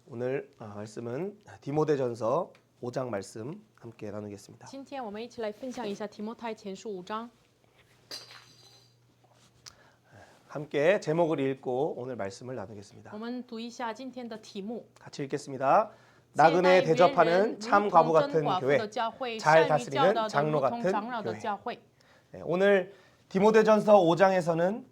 오늘 말씀은 디모데전서 5장 말씀 함께 나누겠습니다. 今天我们一起来分享一下提摩太前书5章。 함께 제목을 읽고 오늘 말씀을 나누겠습니다. 我们读一下今天的题目。 같이 읽겠습니다. 나그네 대접하는 참 과부 같은 교회, 잘 다스리는 장로 같은 교회. 오늘 디모데전서 5장에서는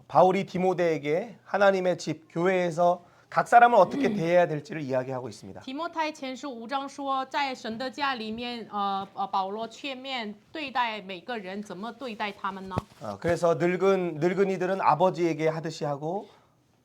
바울이 디모데에게 하나님의 집, 교회에서 각 사람을 어떻게 대해야 될지를 이야기하고 있습니다. 提摩太前书5章说，在神的家里面，保罗劝面对待每个人，怎么对待他们呢？ 그래서 늙은이들은 아버지에게 하듯이 하고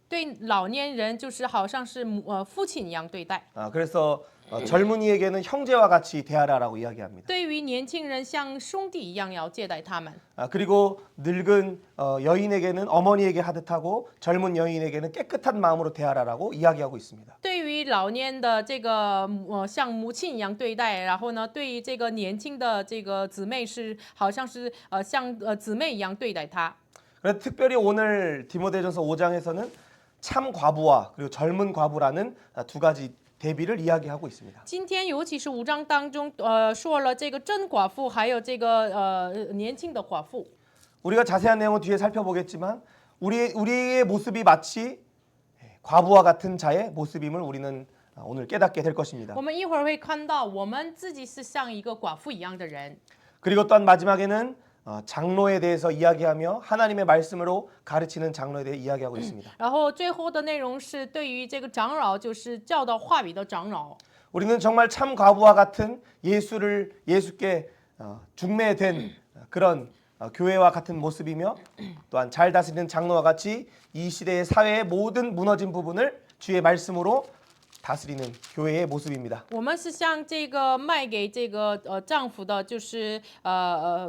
对老年人就是好像是父亲一样对待。 그래서 젊은이에게는 형제와 같이 대하라라고 이야기합니다. 对于年轻人像兄弟一样要接待他们。 그리고 늙은 여인에게는 어머니에게 하듯 하고 젊은 여인에게는 깨끗한 마음으로 대하라라고 이야기하고 있습니다. 对于老年的这个像母亲一样对待，然后呢，对于这个年轻的这个姊妹是好像是像姊妹一样对待她。 그래서 특별히 오늘 디모데전서 5장에서는 참 과부와 그리고 젊은 과부라는 두 가지 대비를 이야기하고 있습니다. 今天尤其是5章当中，说了这个真寡妇，还有这个年轻的寡妇。 우리가 자세한 내용은 뒤에 살펴보겠지만 우리의 모습이 마치 과부와 같은 자의 모습임을 우리는 오늘 깨닫게 될 것입니다. 我们一会儿会看到，我们自己是像一个寡妇一样的人。 그리고 또한 마지막에는 장로에 대해서 이야기하며 하나님의 말씀으로 가르치는 장로에 대해 이야기하고 있습니다. 然后最后的内容是对于这个长老，就是教导话语的长老。 우리는 정말 참 과부와 같은 예수께 중매된 그런 교회와 같은 모습이며 또한 잘 다스리는 장로와 같이 이 시대의 사회의 모든 무너진 부분을 주의 말씀으로 다스리는 교회의 모습입니다. 我们是像这个卖给这个丈夫的，就是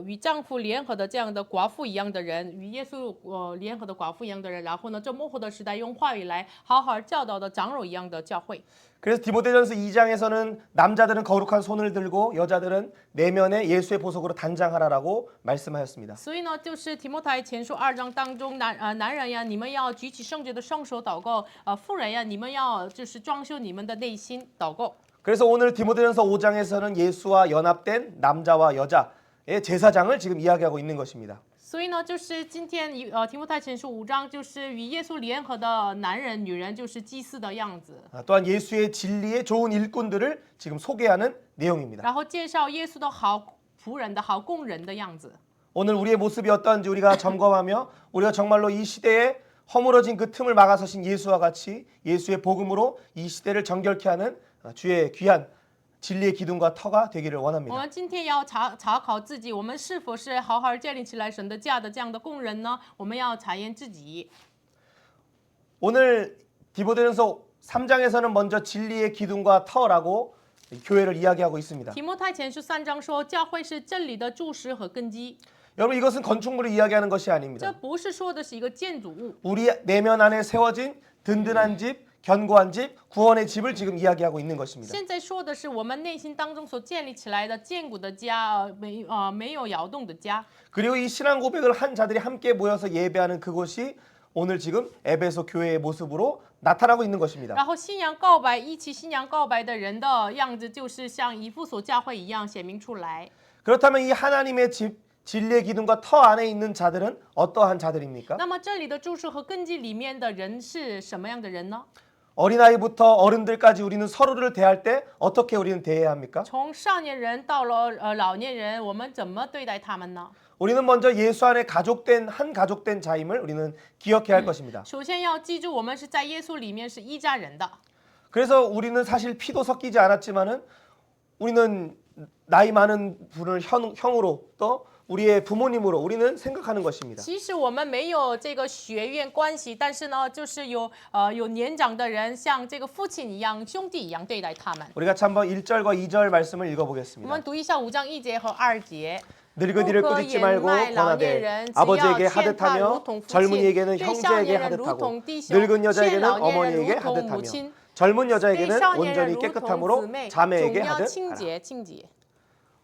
与丈夫联合的这样的寡妇一样的人，与耶稣联合的寡妇一样的人。然后呢，这末后的时代用话语来好好教导的长老一样的教会。 그래서 디모데전서 2장에서는 남자들은 거룩한 손을 들고 여자들은 내면에 예수의 보석으로 단장하라라고 말씀하였습니다. 所以呢，就是提摩太前书2章当中，男人呀，你们要举起圣洁的双手祷告；妇人呀，你们要就是装修你们的内心祷告。 그래서 오늘 디모데전서 5장에서는 예수와 연합된 남자와 여자의 제사장을 지금 이야기하고 있는 것입니다. 所以呢，就是今天提摩太前书5章，就是与耶稣联合的男人、女人，就是祭司的样子。 또한 예수의 진리의 좋은 일꾼들을 지금 소개하는 내용입니다. 然后介绍耶稣的好仆人的好工人的样子。 오늘 우리의 모습이 어떠한지 우리가 점검하며 우리가 정말로 이 시대에 허물어진 그 틈을 막아서신 예수와 같이 예수의 복음으로 이 시대를 정결케 하는 주의 귀한 진리의 기둥과 터가 되기를 我 원합니다. 们今天要查考自己，我们是否是好好建立起来神的家的这样的工人呢？我们要查验自己。 오늘 디모데전서 3장에서는 먼저 진리의 기둥과 터라고 교회를 이야기하고 있습니다. 提摩太前书3章说，教会是真理的柱石和根基。 여러분 이것은 건축물을 이야기하는 것이 这 아닙니다. 不是说的是一个建筑物， 우리 내면 안에 세워진 든든한 집, 견고한 집, 구원의 집을 지금 이야기하고 있는 것입니다. 现在说的是我们内心当中所建立起来的坚固的家，没有摇动的家。 그리고 이 신앙 고백을 한 자들이 함께 모여서 예배하는 그곳이 오늘 지금 에베소 교회의 모습으로 나타나고 있는 것입니다. 然后信仰告白，一起信仰告白的人的样子，就是像以弗所教会一样显明出来。 그렇다면 이 하나님의 집, 진리의 기둥과 터 안에 있는 자들은 어떠한 자들입니까? 那么这里的柱石和根基里面的人是什么样的人呢？ 어린아이부터 어른들까지 우리는 서로를 대할 때 어떻게 우리는 대해야 합니까? 从少年人到了老年人，我们怎么对待他们呢？ 우리는 먼저 예수 안에 가족된 자임을 우리는 기억해야 할 것입니다. 首先要记住，我们是在耶稣里面是一家人的。 그래서 우리는 사실 피도 섞이지 않았지만은 우리는 나이 많은 분을 형으로 또 우리의 부모님으로 우리는 생각하는 것입니다. 其实我们没有这个血缘关系，但是呢，就是有年长的人，像这个父亲一样、兄弟一样对待他们。 우리가 한번 1절과 2절 말씀을 我 읽어보겠습니다. 们读一下5章1节和2节。 늙은이를 꾸짖지 말고 권하되 아버지에게 하듯하며 젊은이에게는 형제에게 하듯하고 늙은 여자에게는 어머니에게 하듯하며 젊은 여자에게는 온전히 깨끗함으로 자매에게 하듯 하라.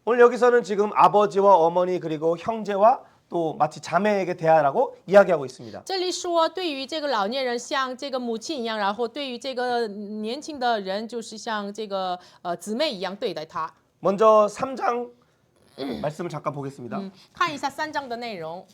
오늘 여기서는 지금 아버지와 어머니 그리고 형제와 또 마치 자매에게 대하라고 이야기하고 있습니다. 这里说，对于这个老年人像这个母亲一样，然后对于这个年轻的人，就是像这个姊妹一样对待他。 먼저 3장 말씀을 잠깐 보겠습니다. 看一下3章的内容，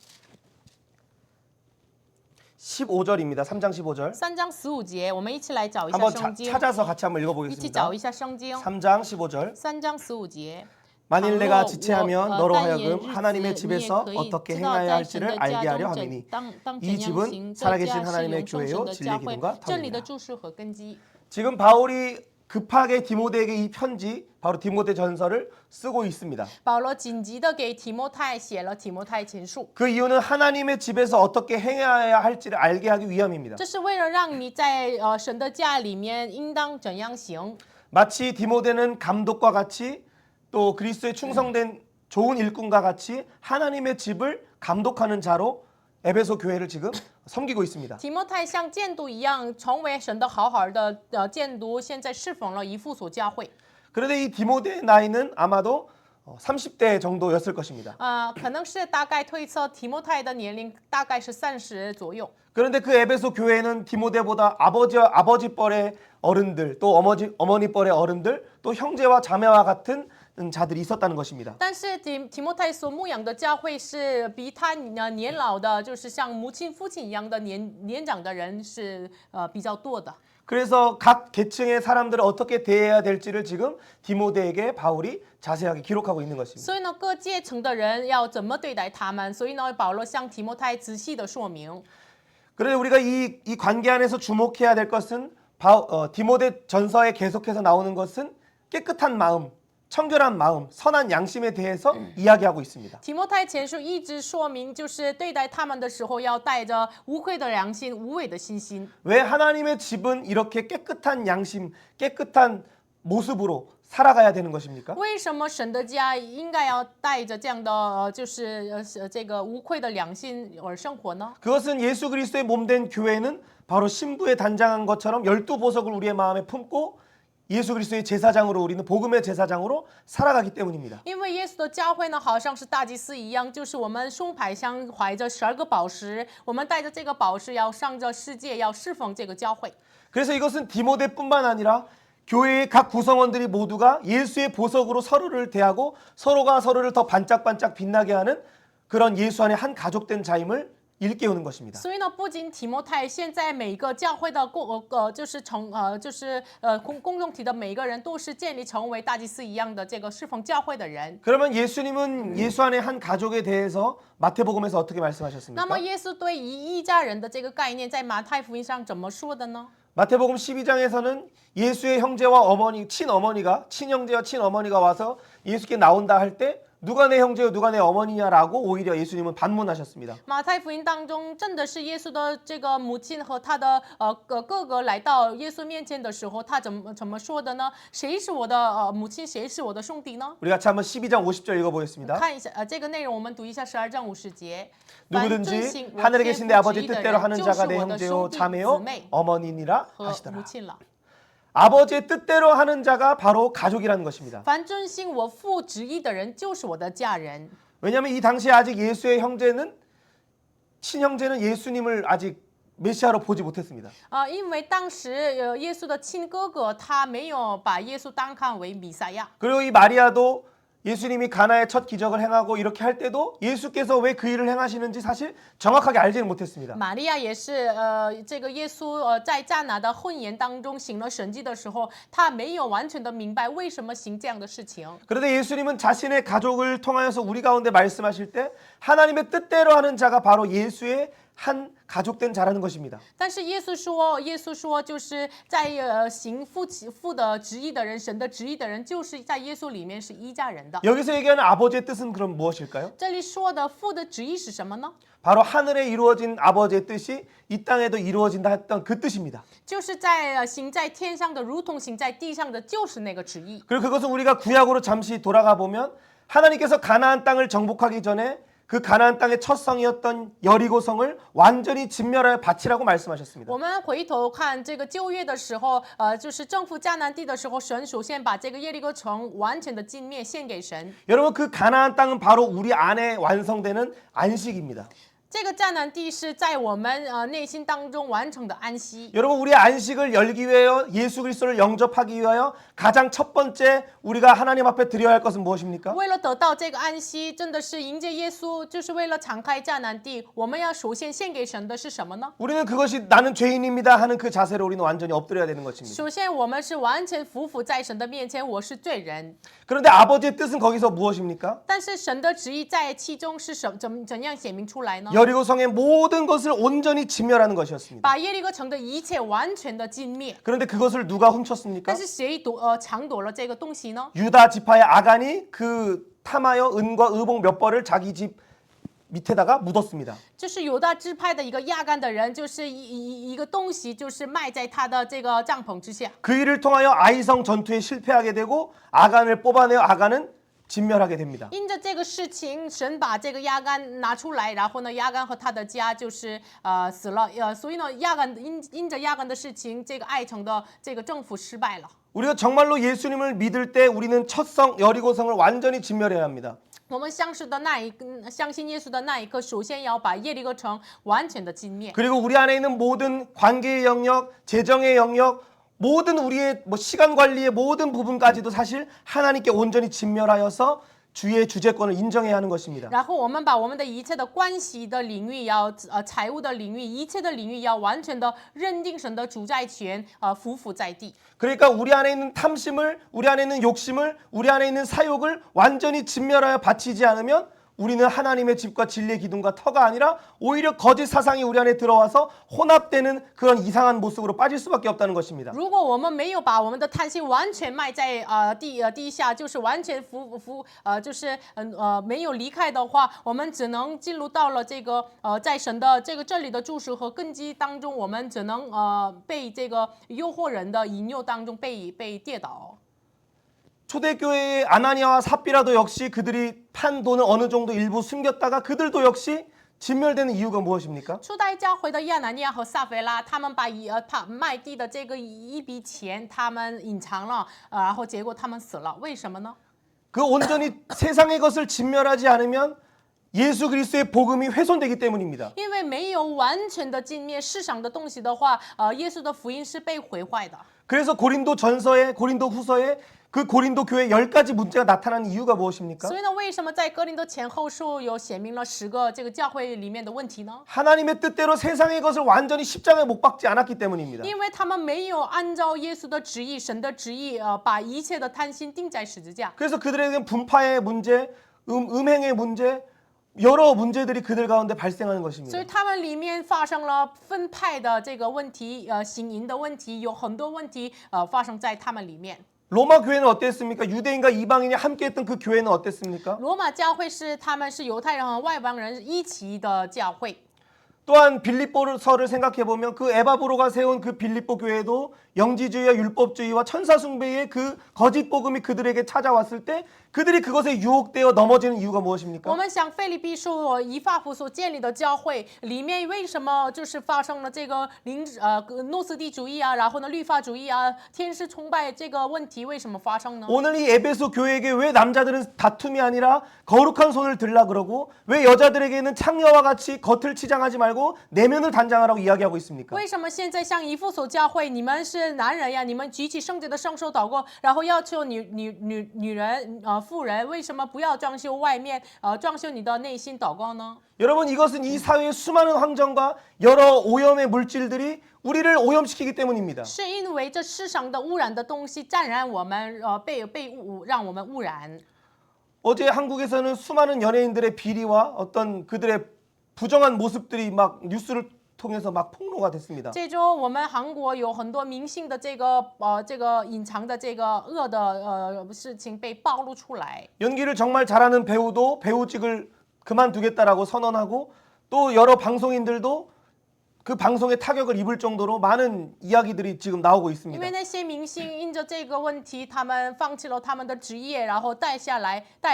15절입니다. 3장 15절. 3章15节，我们一起来找一下 한번 圣经， 찾아서 같이 한번 一起 읽어보겠습니다. 找一下圣经。 3장 15절. 3章15节。 만일 내가倘若 지체하면 我 너로 单言 하여금 日子， 하나님의 你也 집에서 可以 어떻게 知道 행하여야 在 할지를 神的 알게 家 하려 中 함이니 当 이 怎样 집은 行，这 살아계신 家是 하나님의 永生神 교회요 的 진리의 教会， 기둥과 真理的 터입니다. 柱石和根基。 지금 바울이 급하게 디모데에게 이 편지 바로 디모데 전서를 쓰고 있습니다. 保罗紧急的给提摩太写了提摩太前书， 그 이유는 하나님의 집에서 어떻게 행해야 할지를 알게 하기 위함입니다. 这是为了让你在神的家里面应当怎样行。 마치 디모데는 감독과 같이 또 그리스도에 충성된 좋은 일꾼과 같이 하나님의 집을 감독하는 자로 에베소 교회를 지금 섬기고 있습니다. 提摩太像监督一样，成为神的好的监督，现在侍奉了以弗所教会。 그런데 이 디모데의 나이는 아마도 30대 정도였을 것입니다. 可能是大概推测提摩太的年龄大概是30左右。 그런데 그 에베소 교회는 디모데보다 아버지 뻘의 어른들 또 어머니 뻘의 어른들 또 형제와 자매와 같은 자들이 있었다는 것입니다. 但是提摩太所牧养的教会是比他年老的，就是像母亲、父亲一样的年长的人是比较多的。 그래서 각 계층의 사람들을 어떻게 대해야 될지를 지금 디모데에게 바울이 자세하게 기록하고 있는 것입니다. 所以呢，各阶层的人要怎么对待他们？所以呢，保罗向提摩太仔细的说明。 그런데 우리가 이 관계 안에서 주목해야 될 것은 디모데 전서에 계속해서 나오는 것은 깨끗한 마음, 청결한 마음, 선한 양심에 대해서 이야기하고 있습니다. 提摩太前书一直说明，就是对待他们的时候要带着无愧的良心、无伪的信心。 왜 하나님의 집은 이렇게 깨끗한 양심, 깨끗한 모습으로 살아가야 되는 것입니까? 为什么神的家应该要带着这样的就是这个无愧的良心而生活呢？ 그것은 예수 그리스도의 몸된 교회는 바로 신부에 단장한 것처럼 12보석을 우리의 마음에 품고 예수 그리스도의 제사장으로 우리는 복음의 제사장으로 살아가기 때문입니다. 因为耶稣的教会呢，好像是大祭司一样，就是我们胸怀相怀着12个宝石，我们带着这个宝石要上这世界，要侍奉这个教会。 그래서 이것은 디모데뿐만 아니라 교회의 각 구성원들이 모두가 예수의 보석으로 서로를 대하고 서로가 서로를 더 반짝반짝 빛나게 하는 그런 예수 안에 한 가족된 자임을 일깨우는 것입니다. 所以呢，不仅提摩太，现在每一个教会的公众体的每一个人都是建立成为大祭司一样的这个侍奉教会的人。 그러면 예수님은 예수 안에 한 가족에 대해서 마태복음에서 어떻게 말씀하셨습니까? 那么耶稣对一家人的这个概念，在马太福音上怎么说的呢？ 마태복음 12장에서는 예수의 형제와 어머니, 친형제와 친어머니가 와서 예수께 나온다 할 때 누가 내 형제요 누가 내 어머니냐라고 오히려 예수님은 반문하셨습니다. 马太福音当中，真的是耶稣的这个母亲和他的哥哥来到耶稣面前的时候，他怎么说的呢？谁是我的母亲，谁是我的兄弟呢？ 우리 같이 한번 12장 50절 읽어보겠습니다. 看一下这个内容，我们读一下12章50节。 누구든지 하늘에 계신 내 아버지 뜻대로 하는 자가 내 형제요 자매요 어머니니라 和 하시더라. 母亲了。 아버지의 뜻대로 하는 자가 바로 가족이라는 것입니다. 凡遵行我父旨意的人，就是我的家人。 왜냐하면 이 당시에 아직 예수의 친형제는 예수님을 아직 메시아로 보지 못했습니다. 因为当时耶稣的亲哥哥他没有把耶稣当看为弥赛亚。 그리고 이 마리아도 예수님이 가나의 첫 기적을 행하고 이렇게 할 때도 예수께서 왜 그 일을 행하시는지 사실 정확하게 알지는 못했습니다. 玛利亚也是，这个耶稣在迦拿的婚宴当中行了神迹的时候，他没有完全的明白为什么行这样的事情。 그런데 예수님은 자신의 가족을 통하여서 우리 가운데 말씀하실 때 하나님의 뜻대로 하는 자가 바로 예수의 한 가족된 자라는 것입니다. 但是耶稣说，就是在行父的旨意的人，神的旨意的人，就是在耶稣里面是一家人的。 여기서 얘기하는 아버지의 뜻은 그럼 무엇일까요? 这里说的父的旨意是什么呢？ 바로 하늘에 이루어진 아버지의 뜻이 이 땅에도 이루어진다 했던 그 뜻입니다. 就是在行在天上的，如同行在地上的，就是那个旨意。 그리고 그것은 우리가 구약으로 잠시 돌아가 보면 하나님께서 가나안 땅을 정복하기 전에 그 가나안 땅의 첫 성이었던 여리고성을 완전히 진멸하여 바치라고 말씀하셨습니다. 我们回头看这个旧约的时候，就是征服迦南地的时候，神首先把这个耶利哥城完全的尽灭，献给神。 여러분 그 가나안 땅은 바로 우리 안에 완성되는 안식입니다. 这个迦南地是在我们内心当中完成的安息。 여러분 우리 안식을 열기 위하여 예수 그리스도를 영접하기 위하여 가장 첫 번째 우리가 하나님 앞에 드려야 할 것은 무엇입니까? 为了得到这个安息，真的是迎接耶稣，就是为了敞开迦南地。我们要首先献给神的是什么呢？ 우리는 그것이 나는 죄인입니다 하는 그 자세로 우리는 완전히 엎드려야 되는 것입니다. 首先，我们是完全匍匐在神的面前，我是罪人。 그런데 아버지의 뜻은 거기서 무엇입니까? 但是神的旨意在其中是怎样显明出来呢？ 여리고성의 모든 것을 온전히 진멸하는 것이었습니다. 把耶利哥城的一切完全的尽灭。 그런데 그것을 누가 훔쳤습니까? 但是谁抢夺了这个东西呢？ 유다 지파의 아간이 그 탐하여 은과 의복 몇 벌을 자기 집 밑에다가 묻었습니다. 就是犹大支派的一个亚干的人，就是一个东西，就是埋在他的这个帐篷之下。 그 일을 통하여 아이성 전투에 실패하게 되고 아간을 뽑아내어 아간은 진멸하게 됩니다. 因着这个事情，神把这个亚干拿出来，然后呢，亚干和他的家就是死了。所以呢，因着亚干的事情，这个爱城的这个政府失败了。 우리가 정말로 예수님을 믿을 때 우리는 첫 성 여리고성을 완전히 진멸해야 합니다. 我们相信耶稣的那一刻，首先要把耶利哥城完全的尽灭。 그리고 우리 안에 있는 모든 관계의 영역, 재정의 영역, 모든 우리의 시간 관리의 모든 부분까지도 사실 하나님께 온전히 진멸하여서 주의 주재권을 인정해야 하는 것입니다. 然后我们把我们的一切的关系的领域要财务的领域，一切的领域要完全的认定神的主宰权，匍匐在地。 그러니까 우리 안에 있는 탐심을, 우리 안에 있는 욕심을, 우리 안에 있는 사욕을 완전히 진멸하여 바치지 않으면 우리는 하나님의 집과 진리의 기둥과 터가 아니라 오히려 거짓 사상이 우리 안에 들어와서 혼합되는 그런 이상한 모습으로 빠질 수밖에 없다는 것입니다. 如果我们没有把我们的贪心完全埋在地下，就是完全就是没有离开的话，我们只能进入到了这个在神的这里的注释和根基当中，我们只能被这个诱惑人的引诱当中被跌倒。 초대교회의 아나니아와 삽비라도 역시 그들이 판 돈을 어느 정도 일부 숨겼다가 그들도 역시 진멸되는 이유가 무엇입니까? 初代教会的亚拿尼亚和撒菲拉，他们把卖地的这个一笔钱，他们隐藏了，然后结果他们死了，为什么呢？ 그 온전히 세상의 것을 진멸하지 않으면 예수 그리스도의 복음이 훼손되기 때문입니다. 因为没有完全的尽灭世上的东西的话，耶稣的福音是被毁坏的。 그래서 고린도 전서에 고린도 후서에 그 고린도 교회 10가지 문제가 나타나는 이유가 무엇입니까? 所以呢，为什么在哥林多前后书有写明了10个这个教会里面的问题呢？ 하나님의 뜻대로 세상의 것을 완전히 십자가에 못 박지 않았기 때문입니다. 因为他们没有按照耶稣的旨意、神的旨意，把一切的贪心钉在十字架。 그래서 그들에게는 분파의 문제, 음행의 문제, 여러 문제들이 그들 가운데 발생하는 것입니다. 所以他们里面发生了分派的这个问题，行淫的问题，有很多问题发生在他们里面。 로마 교회는 어땠습니까? 유대인과 이방인이 함께했던 그 교회는 어땠습니까? 罗马教会是他们是犹太人和外邦人一起的教会。 또한 빌립보서를 생각해 보면 그 에바브로가 세운 그 빌립보 교회도 영지주의와 율법주의와 천사숭배의 그 거짓 복음이 그들에게 찾아왔을 때 그들이 그것에 유혹되어 넘어지는 이유가 무엇입니까? 我们想腓立比书以法弗所建立的教会里面为什么就是发生了这个诺斯底主义啊，然后呢律法主义啊，天使崇拜这个问题为什么发生呢？ 오늘 이 에베소 교회에게 왜 남자들은 다툼이 아니라 거룩한 손을 들라 그러고 왜 여자들에게는 창녀와 같이 겉을 치장하지 말고 내면을 단장하라고 이야기하고 있습니까? 为什么现在像以弗所教会，你们是男人呀，你们举起圣洁的双手祷告，然后要求女人妇人为什么不要装修外面，装修你的内心祷告呢？ 여러분 이것은 이 사회의 수많은 환경과 여러 오염의 물질들이 우리를 오염시키기 때문입니다. 是因为这世上的污染的东西沾染我们，让我们污染。 어제 한국에서는 수많은 연예인들의 비리와 어떤 그들의 부정한 모습들이 막 뉴스를 통해서 막 폭로가 됐습니다. 这周我们韩国有很多明星的这个隐藏的这个恶的事情被暴露出来。 연기를 정말 잘하는 배우도 배우직을 그만두겠다라고 선언하고 또 여러 방송인들도 그 방송에 타격을 입을 정도로 많은 이야기들이 지금 나오고 因 있습니다. 为那些明星因着这个问题，他们放弃了他们的职业，然后带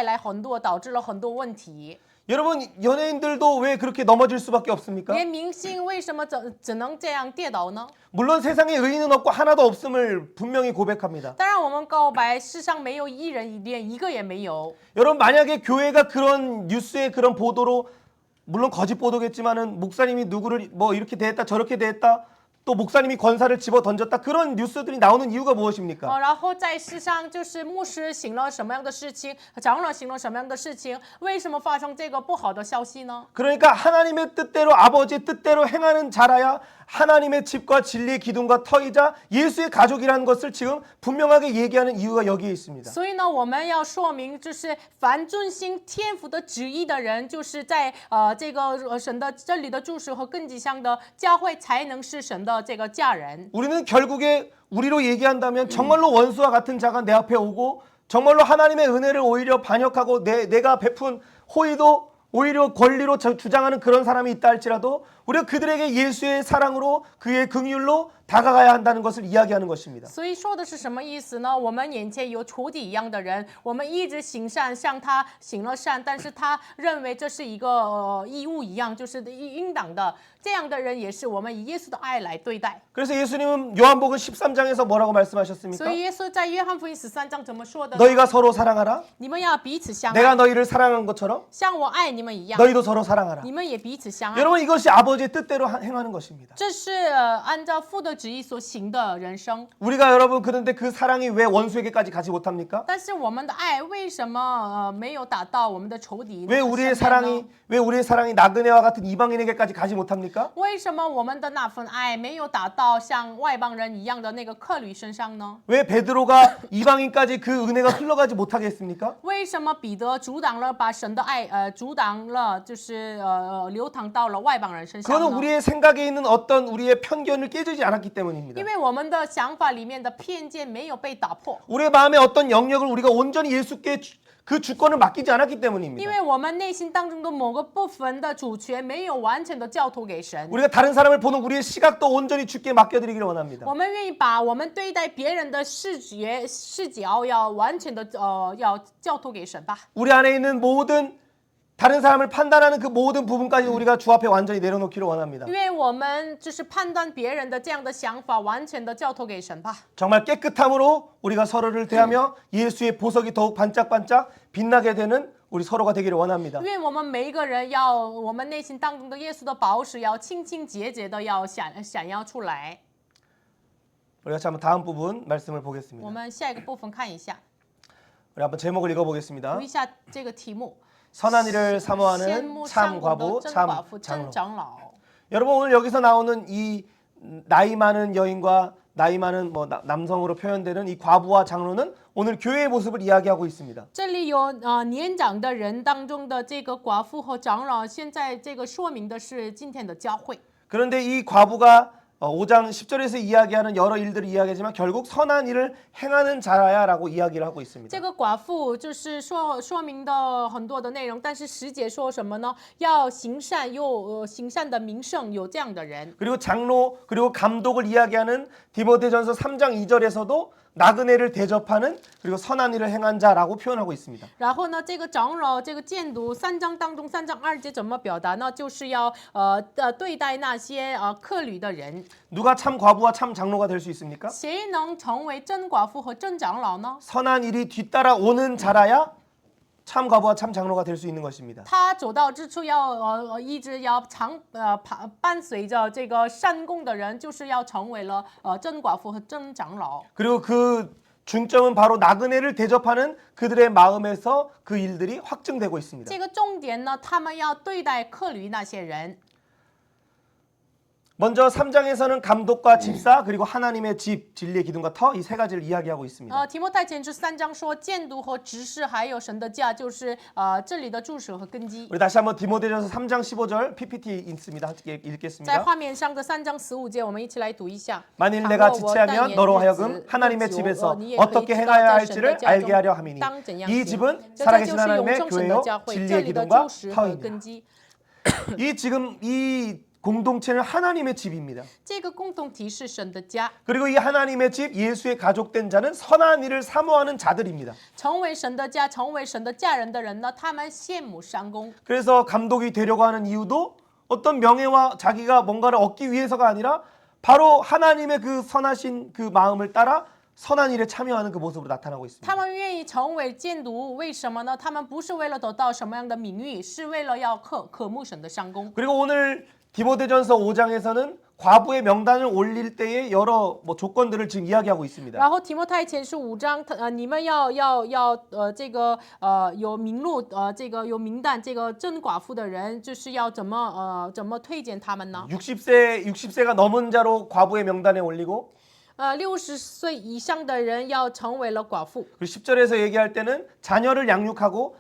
来很多，导致了很多问题。 여러분 연예인들도 왜 그렇게 넘어질 수밖에 없습니까? 连明星为什么只能这样跌倒呢？ 물론 세상에 의인은 없고 하나도 없음을 분명히 고백합니다. 当然，我们告白世上没有一人，连一个也没有。 여러분 만약에 교회가 그런 뉴스의 그런 보도로 물론 거짓 보도겠지만은 목사님이 누구를 뭐 이렇게 대했다 저렇게 대했다 또 목사님이 권사를 집어 던졌다 그런 뉴스들이 나오는 이유가 무엇입니까? 然后在世上就是牧师行了什么样的事情，长老行了什么样的事情，为什么发生这个不好的消息呢？ 그러니까 하나님의 뜻대로 아버지의 뜻대로 행하는 자라야 하나님의 집과 진리의 기둥과 터이자 예수의 가족이라는 것을 지금 분명하게 얘기하는 이유가 여기에 있습니다. 所以呢，我们要说明，就是凡遵行天父的旨意的人，就是在这个神的真理的注释和根基上的教会，才能是神的这个家人。 우리는 결국에 우리로 얘기한다면 정말로 원수와 같은 자가 내 앞에 오고 정말로 하나님의 은혜를 오히려 반역하고 내가 베푼 호의도 오히려 권리로 주장하는 그런 사람이 있다 할지라도 우리가 그들에게 예수의 사랑으로 그의 긍휼로 다가가야 한다는 것을 이야기하는 것입니다. 所以说的是什么意思呢？我们眼前有仇敌一样的人，我们一直行善，向他行了善，但是他认为这是一个义务一样，就是应当的。这样的人也是我们以耶稣的爱来对待。 그래서 예수님은 요한복음 13장에서 뭐라고 말씀하셨습니까? 所以耶稣在约翰福音13章怎么说的呢？ 너희가 서로 사랑하라. 你们要彼此相 내가 爱， 너희를 사랑한 것처럼 像我爱你们一样， 너희도 서로 사랑하라. 你们也彼此相爱。 여러분 이것이 아버지의 뜻대로 행하는 것입니다. 这是按照父的旨意所行的人生。 우리가 여러분 그런데 그 사랑이 왜 원수에게까지 가지 못합니까? 但是我们的爱为什么没有达到我们的仇敌 왜 的 우리의 身边呢？ 사랑이 왜 우리의 사랑이 나그네와 같은 이방인에게까지 가지 못합니까? 为什么我们的那份爱没有达到像外邦人一样的那个客旅身上呢？ 왜 베드로가 이방인까지 그 은혜가 흘러가지 못하게 했습니까? 为什么彼得阻挡了把神的爱阻挡了，就是流淌到了外邦人身上 그거는 呢？ 우리의 생각에 있는 어떤 우리의 편견을 깨지지 않았기 때문입니다. 因为我们的想法里面的偏见没有被打破， 우리의 마음의 어떤 영역을 우리가 온전히 예수께 그 주권을 맡기지 않았기 因 때문입니다. 为我们内心当中的某个部分的主权没有完全的交托给神。 우리가 다른 사람을 보는 우리의 시각도 온전히 주께 맡겨드리기를 원합니다. 我们愿意把我们对待别人的视角要完全的要交托给神吧。 우리 안에 있는 모든 다른 사람을 판단하는 그 모든 부분까지 우리가 주 앞에 완전히 내려놓기를 원합니다. 因为我们就是判断别人的这样的想法，完全的交托给神吧。 정말 깨끗함으로 우리가 서로를 대하며 예수의 보석이 더욱 반짝반짝 빛나게 되는 우리 서로가 되기를 원합니다. 因为我们每一个人要，我们内心当中的耶稣的宝石要清清洁洁的要闪耀出来。 우리가 한번 다음 부분 말씀을 我 보겠습니다. 们下一个部分看一下， 우리 한번 제목을 읽어보겠습니다. 读一下这个题目： 선한 일을 羡 사모하는 慕 참 上古 과부, 的真 참 寡妇、真 장로. 长老。 여러분 오늘 여기서 나오는 이 나이 많은 여인과 나이 많은 뭐 남성으로 표현되는 이 과부와 장로는 오늘 교회의 모습을 이야기하고 있습니다. 这里有年长的人当中的这个寡妇和长老，现在这个说明的是今天的教会。 그런데 이 과부가 5장 10절에서 이야기하는 여러 일들을 이야기하지만 결국 선한 일을 행하는 자라야라고 이야기를 하고 있습니다. 这个寡妇就是说明的很多的内容，但是10节说什么呢？要行善又行善的名声，有这样的人。 그리고 장로 그리고 감독을 이야기하는 디모데전서 3장 2절에서도 나그네를 대접하는 그리고 선한 일을 행한 자라고 표현하고 있습니다. 然后呢，这个长老这个监督3章当中3章2节怎么表达呢？就是要对待那些客旅的人。 누가 참 과부와 참 장로가 될 수 있습니까? 谁能成为真寡妇和真长老呢？ 선한 일이 뒤따라 오는 자라야 참 과부와 참 장로가 될 수 있는 것입니다. 他走到之处要一直要伴随着这个善功的人，就是要成为了真寡妇和真长老。 그리고 그 중점은 바로 나그네를 대접하는 그들의 마음에서 그 일들이 확증되고 있습니다. 这个重点呢，他们要对待客旅那些人。 먼저 3장에서는 감독과 집사 그리고 하나님의 집, 진리의 기둥과 터 이 세 가지를 이야기하고 있습니다. 提摩太前书3章说，监督和执事还有神的家，就是这里的注释和根基。 우리 다시 한번 디모데전서 3장 15절 PPT 있습니다. 함께 在 읽겠습니다. 画面上的3章15节，我们一起来读一下。 만일 내가 지체하면 너로 하여금 하나님의 집에서 어떻게 행하여야 할지를 알게 하려 함이니 이 집은 살아계신 하나님의 교회요 진리의 기둥과 터이니라. 이 지금 이 공동체는 하나님의 집입니다. 这个共同体是神的家， 그리고 이 하나님의 집 예수의 가족된 자는 선한 일을 사모하는 자들입니다. 成为神的家，成为神的家人的人呢，他们羡慕善功。 그래서 감독이 되려고 하는 이유도 어떤 명예와 자기가 뭔가를 얻기 위해서가 아니라 바로 하나님의 그 선하신 그 마음을 따라 선한 일에 참여하는 그 모습으로 나타나고 있습니다. 他们愿意成为监督，为什么呢？他们不是为了得到什么样的名誉，是为了要渴慕神的善功。 그리고 오늘 디모데전서 5장에서는 과부의 명단을 올릴 때의 여러 조건들을 지금 이야기하고 있습니다. 然后提摩太前书5章，你们要这个有名录这个有名单，这个真寡妇的人，就是要怎么推荐他们呢？ 60세가 넘은 자로 과부의 명단에 올리고 60岁以上的人要成为了寡妇。 그리고 10절에서 얘기할 때는 자녀를 양육하고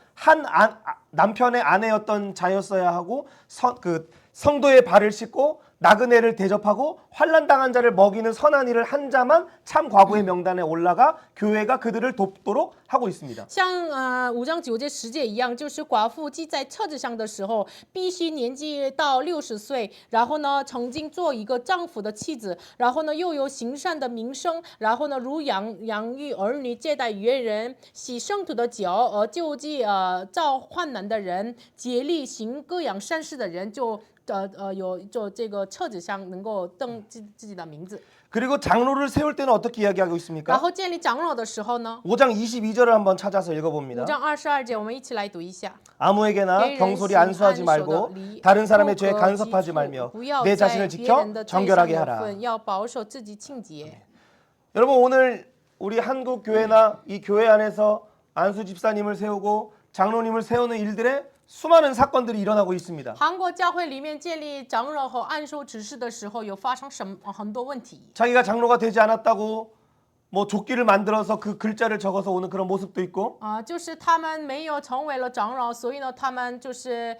남편의 아내였던 자였어야 하고 성도의 발을 씻고 나그네를 대접하고 환난당한 자를 먹이는 선한 일을 한 자만 참 과부의 명단에 올라가 교회가 그들을 돕도록 하고 있습니다. 像5章9节10节一样，就是寡妇记在册子上的时候，必须年纪到60岁，然后呢，曾经做一个丈夫的妻子，然后呢，又有行善的名声，然后呢，如养育儿女、接待约人、洗圣徒的脚，救济遭患难的人、竭力行各样善事的人，就这个册子上能够登自己的名字。 그리고 장로를 세울 때는 어떻게 이야기하고 然 있습니까? 后建立长老的时候呢， 5장 22절을 한번 찾아서 5 읽어봅니다. 章22节，我们一起来读一下。 아무에게나 경솔히 안수하지 말고 다른 사람의 죄에 간섭하지 말며 내 자신을 지켜 정결하게 하라. 여러분 오늘 우리 한국 교회나 이 교회 안에서 안수 집사님을 세우고 장로님을 세우는 일들에 수많은 사건들이 일어나고 있습니다. 韩国教会里面建立长老和按手执事的时候，有发生很多问题。 자기가 장로가 되지 않았다고 조끼를 만들어서 그 글자를 적어서 오는 그런 모습도 있고 就是他们没有成为了长老，所以呢，他们就是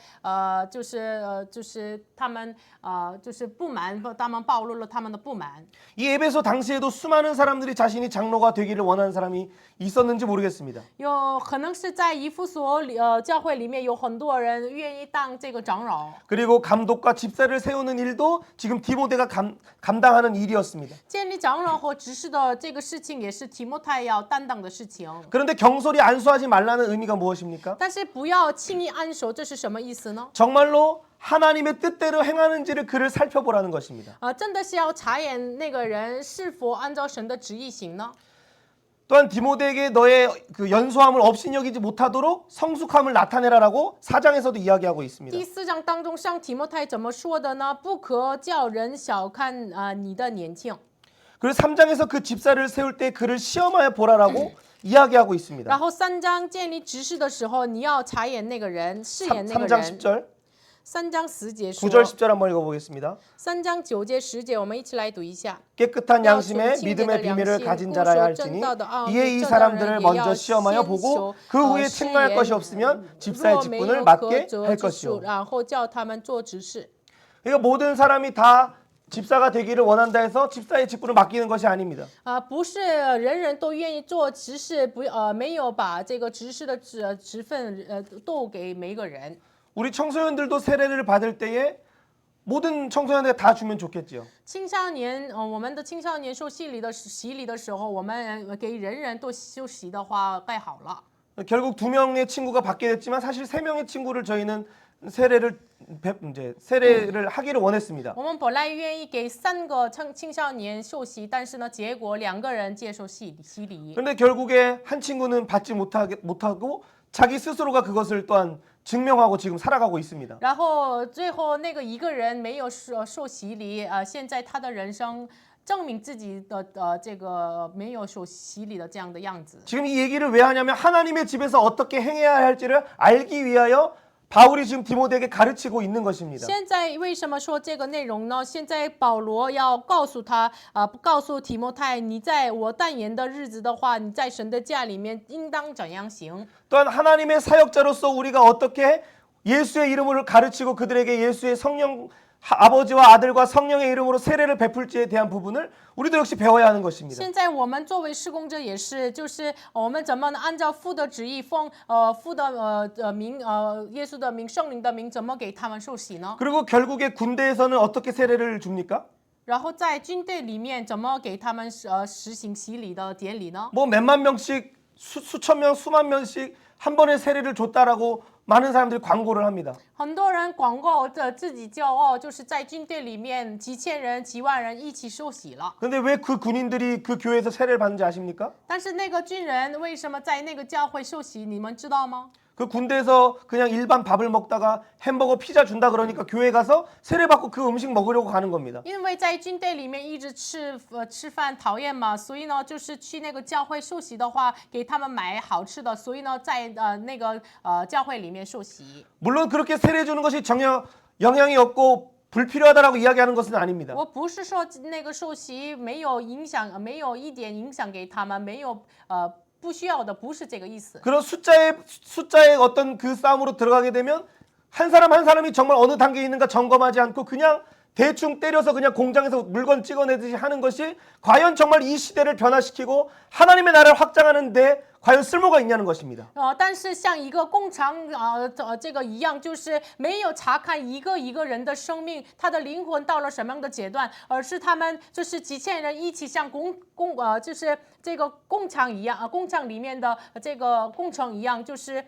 他们就是不满，他们暴露了他们的不满。 이 에베소 당시에도 수많은 사람들이 자신이 장로가 되기를 원하는 사람이 있었는지 모르겠습니다. 有可能是在以弗所教会里面有很多人愿意当这个长老。 그리고 감독과 집사를 세우는 일도 지금 디모데가 감당하는 일이었습니다. 建立长老和执事的这个事情也是提摩太要担当的事情。 그런데 경솔히 안수하지 말라는 의미가 무엇입니까? 但是不要轻易按手，这是什么意思呢？ 정말로 하나님의 뜻대로 행하는지를 그를 살펴보라는 것입니다. 真的是要查验那个人是否按照神的旨意行呢？ 또한 디모데에게 너의 그 연소함을 업신여기지 못하도록 성숙함을 나타내라라고 4장에서도 이야기하고 있습니다. 第4章当中，上提摩太怎么说的呢？不可叫人小看你的年轻。 그리고 3장에서 그 집사를 세울 때 그를 시험하여 보라라고 이야기하고 있습니다. 然后3章建立执事的时候，你要查验那个人，试验那个 3장 人。 10절, 3章10节说。 9절 10절 한번 읽어보겠습니다. 3章9节10节，我们一起来读一下。 깨끗한 양심에 믿음의 비밀을 가진 자라야 할지니 이에 이 사람들을 먼저 시험하여 보고 그 후에 책망할 것이 없으면 집사의 직분을 맡게 할 것이요. 然后叫他们做执事。 그러니까 모든 사람이 다 집사가 되기를 원한다 해서 집사의 직분을 맡기는 것이 아닙니다. 不是人人都愿意做执事，没有把这个执事的职分都给每个人。 우리 청소년들도 세례를 받을 때에 모든 청소년들이 다 주면 좋겠지요. 青少年，我们的青少年受洗礼的时候，我們給人人都受洗的話，該好了。 결국 2명의 친구가 받게 됐지만 사실 3명의 친구를 저희는 세례를 하기를 원했습니다. 我们本来愿意给3个青少年受洗，但是呢，结果2个人接受洗礼。 그런데 결국에 한 친구는 받지 못하고 자기 스스로가 그것을 또한 증명하고 지금 살아가고 있습니다. 然后最后那个一个人没有受洗礼，现在他的人生证明自己的这个没有受洗礼的这样的样子。 지금 이 얘기를 왜 하냐면 하나님의 집에서 어떻게 행해야 할지를 알기 위하여 바울이 지금 디모데에게 가르치고 있는 것입니다. 现在为什么说这个内容呢？现在保罗要告诉他，告诉提摩太，你在我但言的日子的话，你在神的家里面应当怎样行？ 또한 하나님의 사역자로서 우리가 어떻게 예수의 이름을 가르치고 그들에게 예수의 아버지와 아들과 성령의 이름으로 세례를 베풀지에 대한 부분을 우리도 역시 배워야 하는 것입니다. 现在我们作为施工者也是，就是我们怎么按照父的旨意，奉父的名耶稣的名、圣灵的名，怎么给他们受洗呢？ 그리고 결국에 군대에서는 어떻게 세례를 줍니까? 然后在军队里面怎么给他们实行洗礼的典礼呢？ 뭐 몇만 명씩 수천 명, 수만 명씩 한 번에 세례를 줬다라고 많은 사람들이 광고를 합니다. 很多人广告着自己骄傲，就是在军队里面几千人、几万人一起受洗了。 근데 왜 그 군인들이 그 교회에서 세례를 받는지 아십니까? 但是那个军人为什么在那个教会受洗？你们知道吗？ 그 군대에서 그냥 일반 밥을 먹다가 햄버거, 피자 준다 그러니까 교회 가서 세례 받고 그 음식 먹으려고 가는 겁니다. 因为在军队里面一直吃饭讨厌嘛，所以呢，就是去那个教会受洗的话，给他们买好吃的，所以呢，在那个教会里面受洗。 물론 그렇게 세례 주는 것이 전혀 영향이 없고 불필요하다라고 이야기하는 것은 아닙니다. 我不是说那个受洗没有影响，没有一点影响给他们，没有不需要的，不是这个意思。 그런 숫자의 어떤 그 싸움으로 들어가게 되면 한 사람 한 사람이 정말 어느 단계에 있는가 점검하지 않고 그냥 대충 때려서 그냥 공장에서 물건 찍어내듯이 하는 것이 과연 정말 이 시대를 변화시키고 하나님의 나라를 확장하는데 과연 쓸모가 있냐는 것입니다. 但是像一个工厂这个一样，就是没有查看一个一个人的生命，他的灵魂到了什么样的阶段，而是他们就是几千人一起像就是这个工厂一样工厂里面的这个工程一样，就是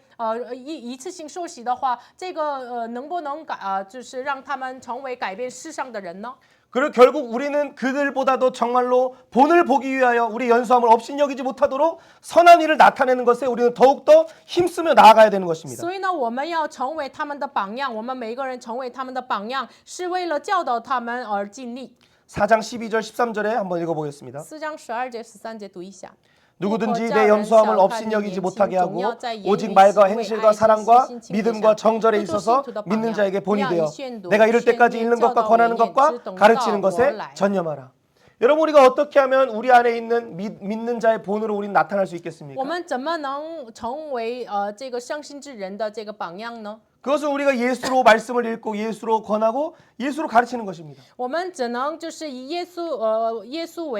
一次性受洗的话，这个能不能就是让他们成为改变世上的人呢？ 그리고 결국 우리는 그들보다도 정말로 본을 보기 위하여 우리 연수함을 업신여기지 못하도록 선한 일을 나타내는 것에 우리는 더욱더 힘쓰며 나아가야 되는 것입니다. 所以呢，我们要成为他们的榜样，我们每个人成为他们的榜样，是为了教导他们而尽力。 4장 12절 13절에 한번 읽어보겠습니다. 4장12절 13절 读一下。 누구든지 내 염소함을 업신여기지 못하게 하고 오직 말과 행실과 사랑과 믿음과 정절에 있어서 믿는 자에게 본이 되어 내가 이를 때까지 읽는 것과 권하는 것과 가르치는 것에 전념하라. 여러분 우리가 어떻게 하면 우리 안에 있는 믿는 자의 본으로 우리는 나타날 수 있겠습니까? 我们怎么能成为这个相信之人的这个榜样呢？ 그것은 우리가 예수로 말씀을 읽고 예수로 권하고 예수로 가르치는 것입니다. 我们只能就是以耶稣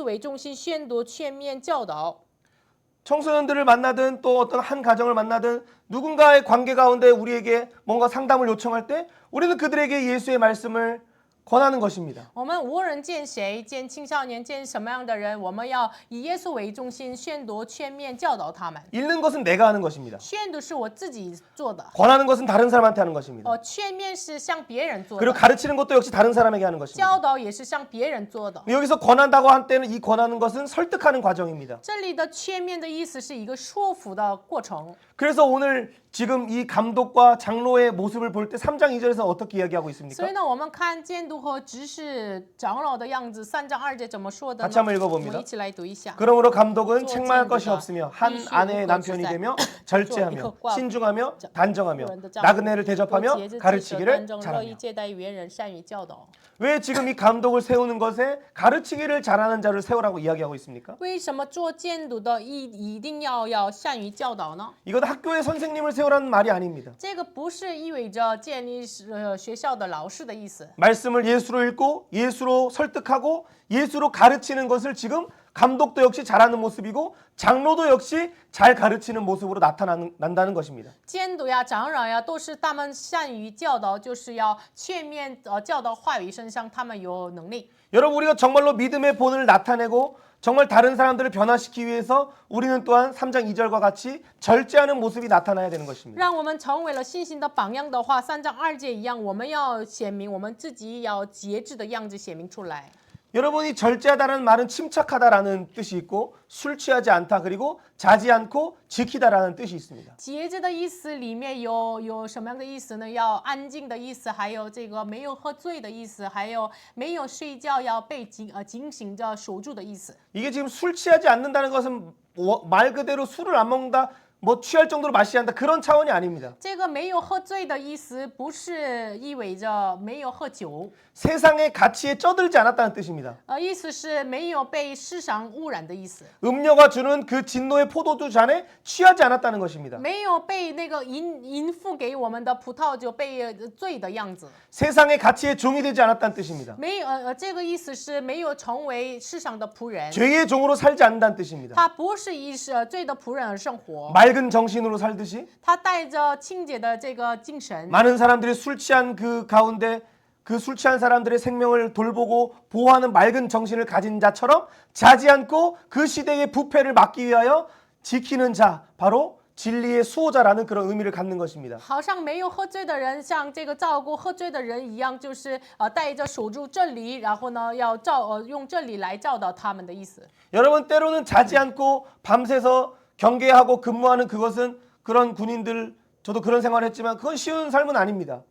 为中心，宣读、劝勉、教导。 청소년들을 만나든 또 어떤 한 가정을 만나든 누군가의 관계 가운데 우리에게 뭔가 상담을 요청할 때 우리는 그들에게 예수의 말씀을 권하는 것입니다. 我们无论见谁，见青少年，见什么样的人，我们要以耶稣为中心，宣读、劝勉、教导他们。 읽는 것은 내가 하는 것입니다. 宣读是我自己做的， 권하는 것은 다른 사람한테 하는 것입니다. 劝勉是向别人做 그리고 的， 가르치는 것도 역시 다른 사람에게 하는 것입니다. 教导也是向别人做的。 여기서 권한다고 할 때는 이 권하는 것은 설득하는 과정입니다. 这里的劝勉的意思是一个说服的过程。 그래서 오늘 지금 이 감독과 장로의 모습을 볼 때 3장 2절에서 어떻게 이야기하고 所 있습니까? 以呢，我们看监督和执事长老的样子，3章2节怎么说的呢？ 같이 한번 我 읽어봅니다. 们一起来读一下。 그러므로 감독은 또 책망할 것이 찐드다. 없으며 한 이슈 아내의 없고 남편이 주사. 되며 절제하며 이것과 신중하며 단정하며 그런데 나그네를 多 대접하며 节制自守 가르치기를 端正，乐 잘하며 意接待原人，善于教导。 왜 지금 이 감독을 세우는 것에 가르치기를 잘하는 자를 세우라고 이야기하고 있습니까? 为什么做监督的一定要善于教导呢？ 이건 학교의 선생님을 세우라는 말이 아닙니다. 这个不是意味着建立学校的老师的意思。 말씀을 예수로 읽고 예수로 설득하고 예수로 가르치는 것을 지금 감독도 역시 잘하는 모습이고 장로도 역시 잘 가르치는 모습으로 나타난다는 것입니다. 监督呀、长老呀，都是他们善于教导，就是要全面教导话语身上，他们有能力。 여러분 우리가 정말로 믿음의 본을 나타내고 정말 다른 사람들을 변화시키기 위해서 우리는 또한 3장 2절과 같이 절제하는 모습이 나타나야 되는 것입니다. 让我们成为了信心的榜样的话，3章2节一样，我们要显明我们自己要节制的样子显明出来。 여러분이 절제하다는 말은 침착하다라는 뜻이 있고 술 취하지 않다 그리고 자지 않고 지키다라는 뜻이 있습니다. 节制的意思里面有什么样的意思呢？要安静的意思，还有这个没有喝醉的意思，还有没有睡觉要被警醒着守住的意思。 이게 지금 술 취하지 않는다는 것은 말 그대로 술을 안 먹는다 뭐 취할 정도로 마셔야 한다 그런 차원이 아닙니다. 这个没有喝醉的意思，不是意味着没有喝酒， 세상의 가치에 쩌들지 않았다는 뜻입니다. 意思是没有被世上污染的意思， 음료가 주는 그 진노의 포도주 잔에 취하지 않았다는 것입니다. 没有被那个淫妇给我们的葡萄酒被醉的样子， 세상의 가치에 종이 되지 않았다는 뜻입니다. 没这个意思是没有成为世上的仆人， 죄의 종으로 살지 않는다는 뜻입니다. 他不是以罪的仆人而生活， 맑은 정신으로 살듯이 他带着清洁的这个精神。 많은 사람들이 술 취한 그 가운데 그 술 취한 사람들의 생명을 돌보고 보호하는 맑은 정신을 가진 자처럼 자지 않고 그 시대의 부패를 막기 위하여 지키는 자, 바로 진리의 수호자라는 그런 의미를 갖는 것입니다. 好像没有喝醉的人，像这个照顾喝醉的人一样，就是带着守住真理，然后呢，要用真理来教导他们的意思。 여러분 때로는 자지 않고 밤새서 경계하고 근무하는 그것은 그런 군인들 저도 그런 생활을 했지만 그건 쉬운 삶은 아닙니다.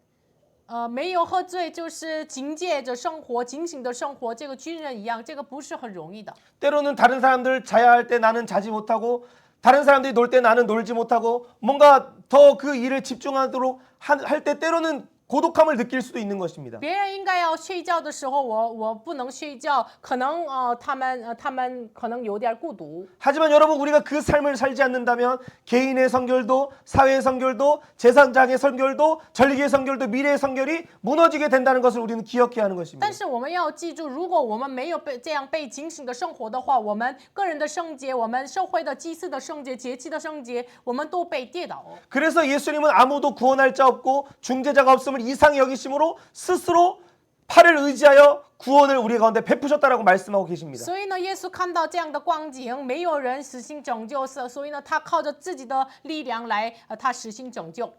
没有喝醉，就是警戒着生活，警醒的生活，这个军人一样，这个不是很容易的。 때로는 다른 사람들 자야 할 때 나는 자지 못하고 다른 사람들이 놀 때 나는 놀지 못하고 뭔가 더 그 일을 집중하도록 할 때 때로는 고독함을 느낄 수도 있는 것입니다. 别人应该要睡觉的时候，我不能睡觉，可能他们可能有点孤独。 하지만 여러분 우리가 그 삶을 살지 않는다면 개인의 선결도 사회의 선결도 재산장의 선결도 전리기의 선결도 미래의 선결이 무너지게 된다는 것을 우리는 기억해야 하는 것입니다. 但是我们要记住，如果我们没有这样被警醒的生活的话，我们个人的圣洁，我们社会的祭祀的圣洁、节期的圣洁，我们都被跌倒。 그래서 예수님은 아무도 구원할 자 없고 중재자가 없음을 이상히 여기심으로 스스로 팔을 의지하여 구원을 우리 가운데 베푸셨다라고 말씀하고 계십니다. 所以呢，耶稣看到这样的光景，没有人实行拯救，所以呢，他靠着自己的力量来，他实行拯救。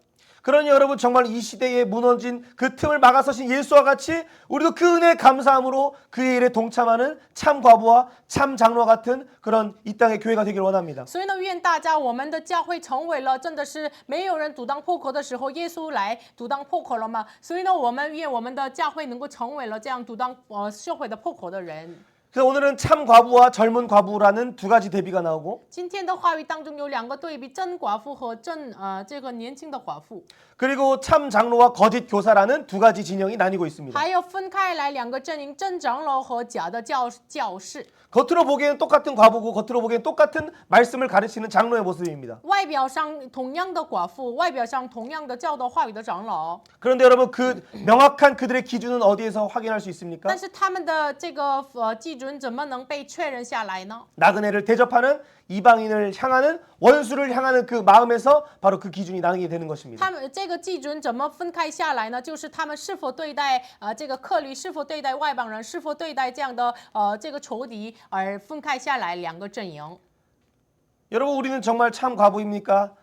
그러니 여러분 정말 이 시대에 무너진 그 틈을 막아서신 예수와 같이 우리도 그 은혜에 감사함으로 그의 일에 동참하는 참 과부와 참 장로 같은 그런 이 땅의 교회가 되길 원합니다. 所以呢，愿大家我们的教会成为了真的是没有人阻挡破口的时候，耶稣来阻挡破口了吗？所以呢，我们愿我们的教会能够成为了这样阻挡社会的破口的人。 그래서 오늘은 참 과부와 젊은 과부라는 두 가지 대비가 나오고 今天的话语当中有两个对比，真寡妇和这个年轻的寡妇， 그리고 참 장로와 거짓 교사라는 두 가지 진영이 나뉘고 있습니다. 还有分开来两个阵营，真长老和假的教士。 겉으로 보기에는 똑같은 과부고 겉으로 보기에는 똑같은 말씀을 가르치는 장로의 모습입니다. 外表上同样的寡妇，外表上同样的教导话语的长老， 그런데 여러분 그 명확한 그들의 기준은 어디에서 확인할 수 있습니까? 但是他们的这个基准怎么能被确认下来呢？ 나그네를 대접하는 이방인을 향하는 원수를 향하는 그 마음에서 바로 그 기준이 나뉘게 되는 것입니다. 他们这个基准怎么分开下来呢？就是他们是否对待这个客旅，是否对待外邦人，是否对待这样的这个仇敌而分开下来两个阵营。 여러분 우리는 정말 참 과부입니까?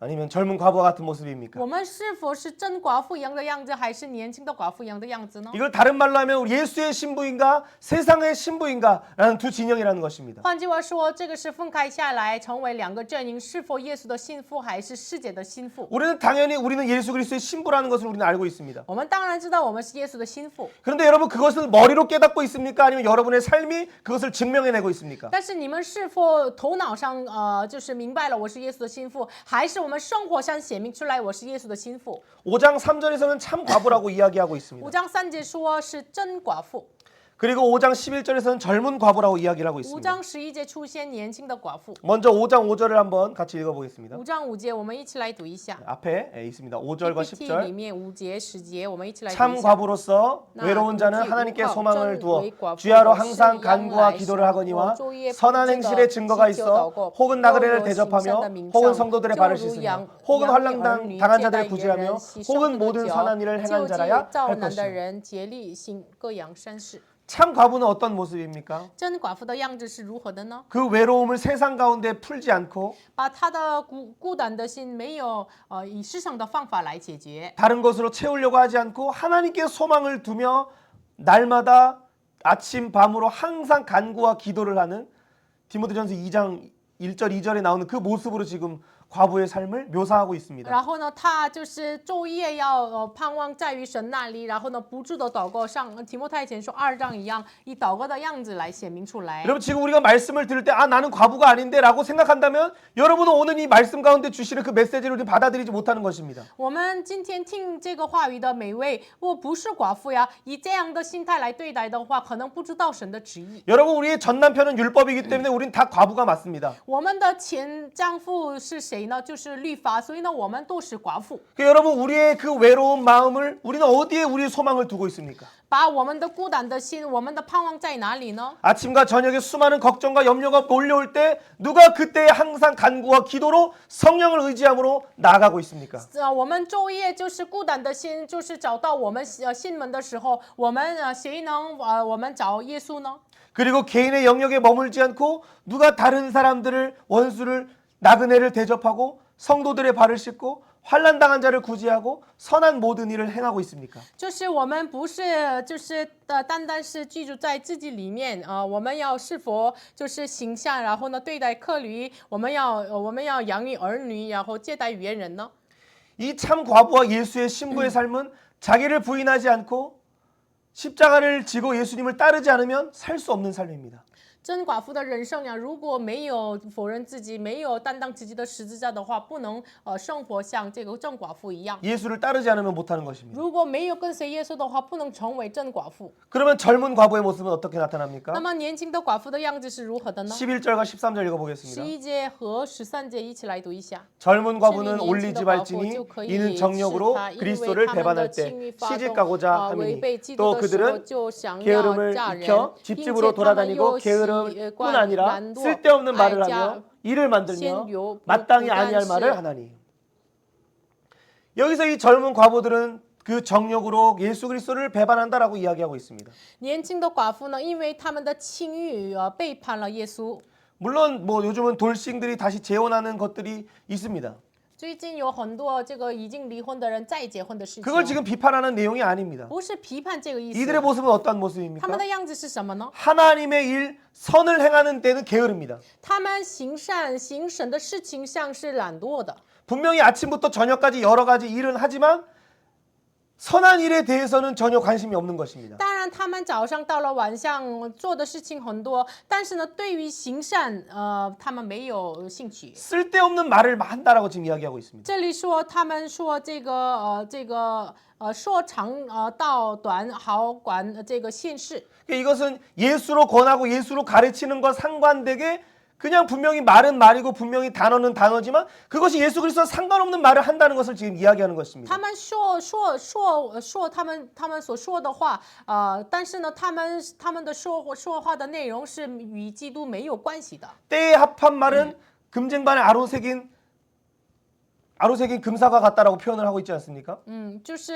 아니면 젊은 과부와 같은 모습입니까? 我们是否是真寡妇一样的样子，还是年轻的寡妇一样的样子呢？ 이걸 다른 말로 하면 예수의 신부인가 세상의 신부인가라는 두 진영이라는 것입니다. 换句话说，这个是分开下来成为两个阵营，是否耶稣的心腹，还是世界的心腹？ 우리는 예수 그리스도의 신부라는 것을 우리는 알고 있습니다. 我们当然知道我们是耶稣的心腹， 그런데 여러분 그것을 머리로 깨닫고 있습니까? 아니면 여러분의 삶이 그것을 증명해내고 있습니까? 但是你们是否头脑上就是明白了我是耶稣的心腹，还是我们生活上显明出来我是耶稣的心腹？ 5장 3절에서는 참 과부라고 이야기하고 5 있습니다. 章3节说是真寡妇， 그리고 5장 11절에서는 젊은 과부라고 이야기를 하고 5 있습니다. 章11节出现年轻的寡妇。 먼저 5장 5절을 한번 같이 읽어보겠습니다. 5章5节我们一起来读一下。 앞에 있습니다. 5절과 PPT 里 10절. 面5节10节我们一起来读 참 一下。 과부로서 나 외로운 자는 굳이 하나님께 우하오 소망을 두어 전 외과부로 주야로 항상 시 간구와 양라의 기도를 하거니와 조의의 선한 품질과 행실의 증거가 있어 지켜다오고 혹은 나그네를 여호와 대접하며 신선한 민상, 혹은 성도들의 발을 쪼루 씻으며 양, 혹은 양의 환랑당兒女 당한 자들을 接待 구제하며 人洗 혹은 圣徒的 모든 脚 선한 일을 救 행한 济 자라야 造 할 难的 것이요 人竭力行各样善事。 참 과부는 어떤 모습입니까? 真寡妇的样子是如何的呢？ 그 외로움을 세상 가운데 풀지 않고 把他的孤单的心没有以世上的方法来解决， 다른 것으로 채우려고 하지 않고 하나님께 소망을 두며 날마다 아침 밤으로 항상 간구와 기도를 하는 디모데전서 2장 1절 2절에 나오는 그 모습으로 지금 과부의 삶을 묘사하고 있습니다. 然后呢，他就是昼夜要盼望在于神那里，然后呢，不住的祷告，像提摩太前书2章一样，以祷告的样子来显明出来。 여러분 지금 우리가 말씀을 들을 때 아 나는 과부가 아닌데라고 생각한다면 여러분은 오늘 이 말씀 가운데 주시는 그 메시지를 우리 받아들이지 못하는 것입니다. 我们今天听这个话语的每位，我不是寡妇呀，以这样的心态来对待的话，可能不知道神的旨意。 여러분 우리의 전 남편은 율법이기 때문에 우린 다 과부가 맞습니다. 我们的前丈夫是谁呢？就是律法，所以呢，我们都是寡妇。 여러분 우리의 그 외로운 마음을 우리는 어디에 우리의 소망을 두고 있습니까? 把我们的孤单的心，我们的盼望在哪里呢？ 아침과 저녁에 수많은 걱정과 염려가 몰려올 때 누가 그때 항상 간구와 기도로 성령을 의지함으로 나아가고 있습니까? 我们昼夜就是孤单的心，就是找到我们心门的时候，我们谁能我们找耶稣呢？ 그리고 개인의 영역에 머물지 않고 누가 다른 사람들을 원수를 나그네를 대접하고 성도들의 발을 씻고 환난 당한 자를 구제하고 선한 모든 일을 행하고 있습니까? 就是我们不是单单是居住在自己里面我们要是否就是行善，然后呢对待客旅，我们要养育儿女，然后接待别人呢？ 이 참 과부와 예수의 신부의 삶은 자기를 부인하지 않고 십자가를 지고 예수님을 따르지 않으면 살 수 없는 삶입니다. 真寡妇的人生呀，如果没有否认自己，没有担当自己的十字架的话，不能生活像这个真寡妇一样。 예수를 따르지 않으면 못하는 것입니다. 如果没有跟随耶稣的话，不能成为真寡妇。 그러면 젊은 과부의 모습은 어떻게 나타납니까? 那么年轻的寡妇的样子是如何的呢？ 11절과 13절 읽어보겠습니다. 11节和13节一起来读一下。 젊은 과부는 올리지 발지니 이는 정력으로 그리스도를 배반할 때 시집가고자 함이니 또 그들은 게으름을 익혀 집집으로 돌아다니고 게으름뿐 아니라 쓸데없는 말을 하며 일을 만들며 마땅히 아니할 말을 하나니. 여기서 이 젊은 과부들은 그 정력으로 예수 그리스도를 배반한다라고 이야기하고 있습니다. 年轻的寡妇呢，因为他们的情欲背叛了耶稣。 물론 뭐 요즘은 돌싱들이 다시 재혼하는 것들이 있습니다. 最近有很多这个已经离婚的人再结婚的事情， 그걸 지금 비판하는 내용이 아닙니다. 不是批判这个意思。 이들의 모습은 어떠한 他 모습입니까? 们的样子是什么呢？ 하나님의 일, 선을 행하는 때는 게으릅니다. 他们行善行神的事情像是懒惰的。 분명히 아침부터 저녁까지 여러 가지 일은 하지만 선한 일에 대해서는 전혀 관심이 없는 것입니다. 当然，他们早上到了晚上做的事情很多，但是呢，对于行善，他们没有兴趣。 쓸데없는 말을 한다라고 지금 이야기하고 있습니다. 这里说他们说说长道短，好管这个现世。 이것은 예수로 권하고 예수로 가르치는 것 상관되게 그냥 분명히 말은 말이고 분명히 단어는 단어지만 그것이 예수 그리스도와 상관없는 말을 한다는 것을 지금 이야기하는 것입니다. 他们说他们所说的话，但是呢，他们的说话的内容是与基督没有关系的。 때에 합한 말은 금쟁반에 아로새긴 금사과 같다라고 표현을 하고 있지 않습니까? 就是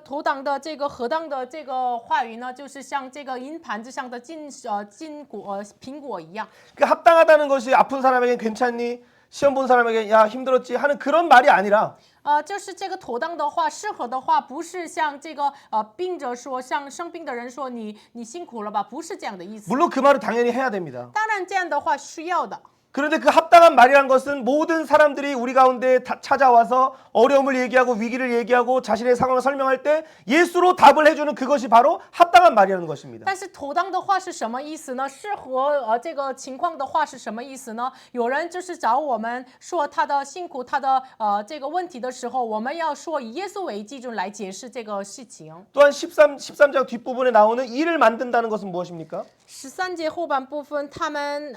头档的这个何当的这个话语呢，就是像这个银盘子上的苹果一样。 그 합당하다는 것이 아픈 사람에게 괜찮니? 시험 본 사람에게 야 힘들었지 하는 그런 말이 아니라 就是这个妥当的话，适合的话，不是像这个病者说，像生病的人说你辛苦了吧，不是这样的意思。 물론 그 말을 당연히 해야 됩니다. 当然这样的话需要的。 그런데 그 합당한 말이란 것은 모든 사람들이 우리 가운데 찾아와서 어려움을 얘기하고 위기를 얘기하고 자신의 상황을 설명할 때 예수로 답을 해주는 그것이 바로 합당한 말이라는 것입니다. 但是妥当的话是什么意思呢？适合这个情况的话是什么意思呢？有人就是找我们说他的辛苦，他的这个问题的时候，我们要说以耶稣为基准来解释这个事情。 또한 13장 뒷부분에 나오는 일을 만든다는 것은 무엇입니까? 13节后半部分，他们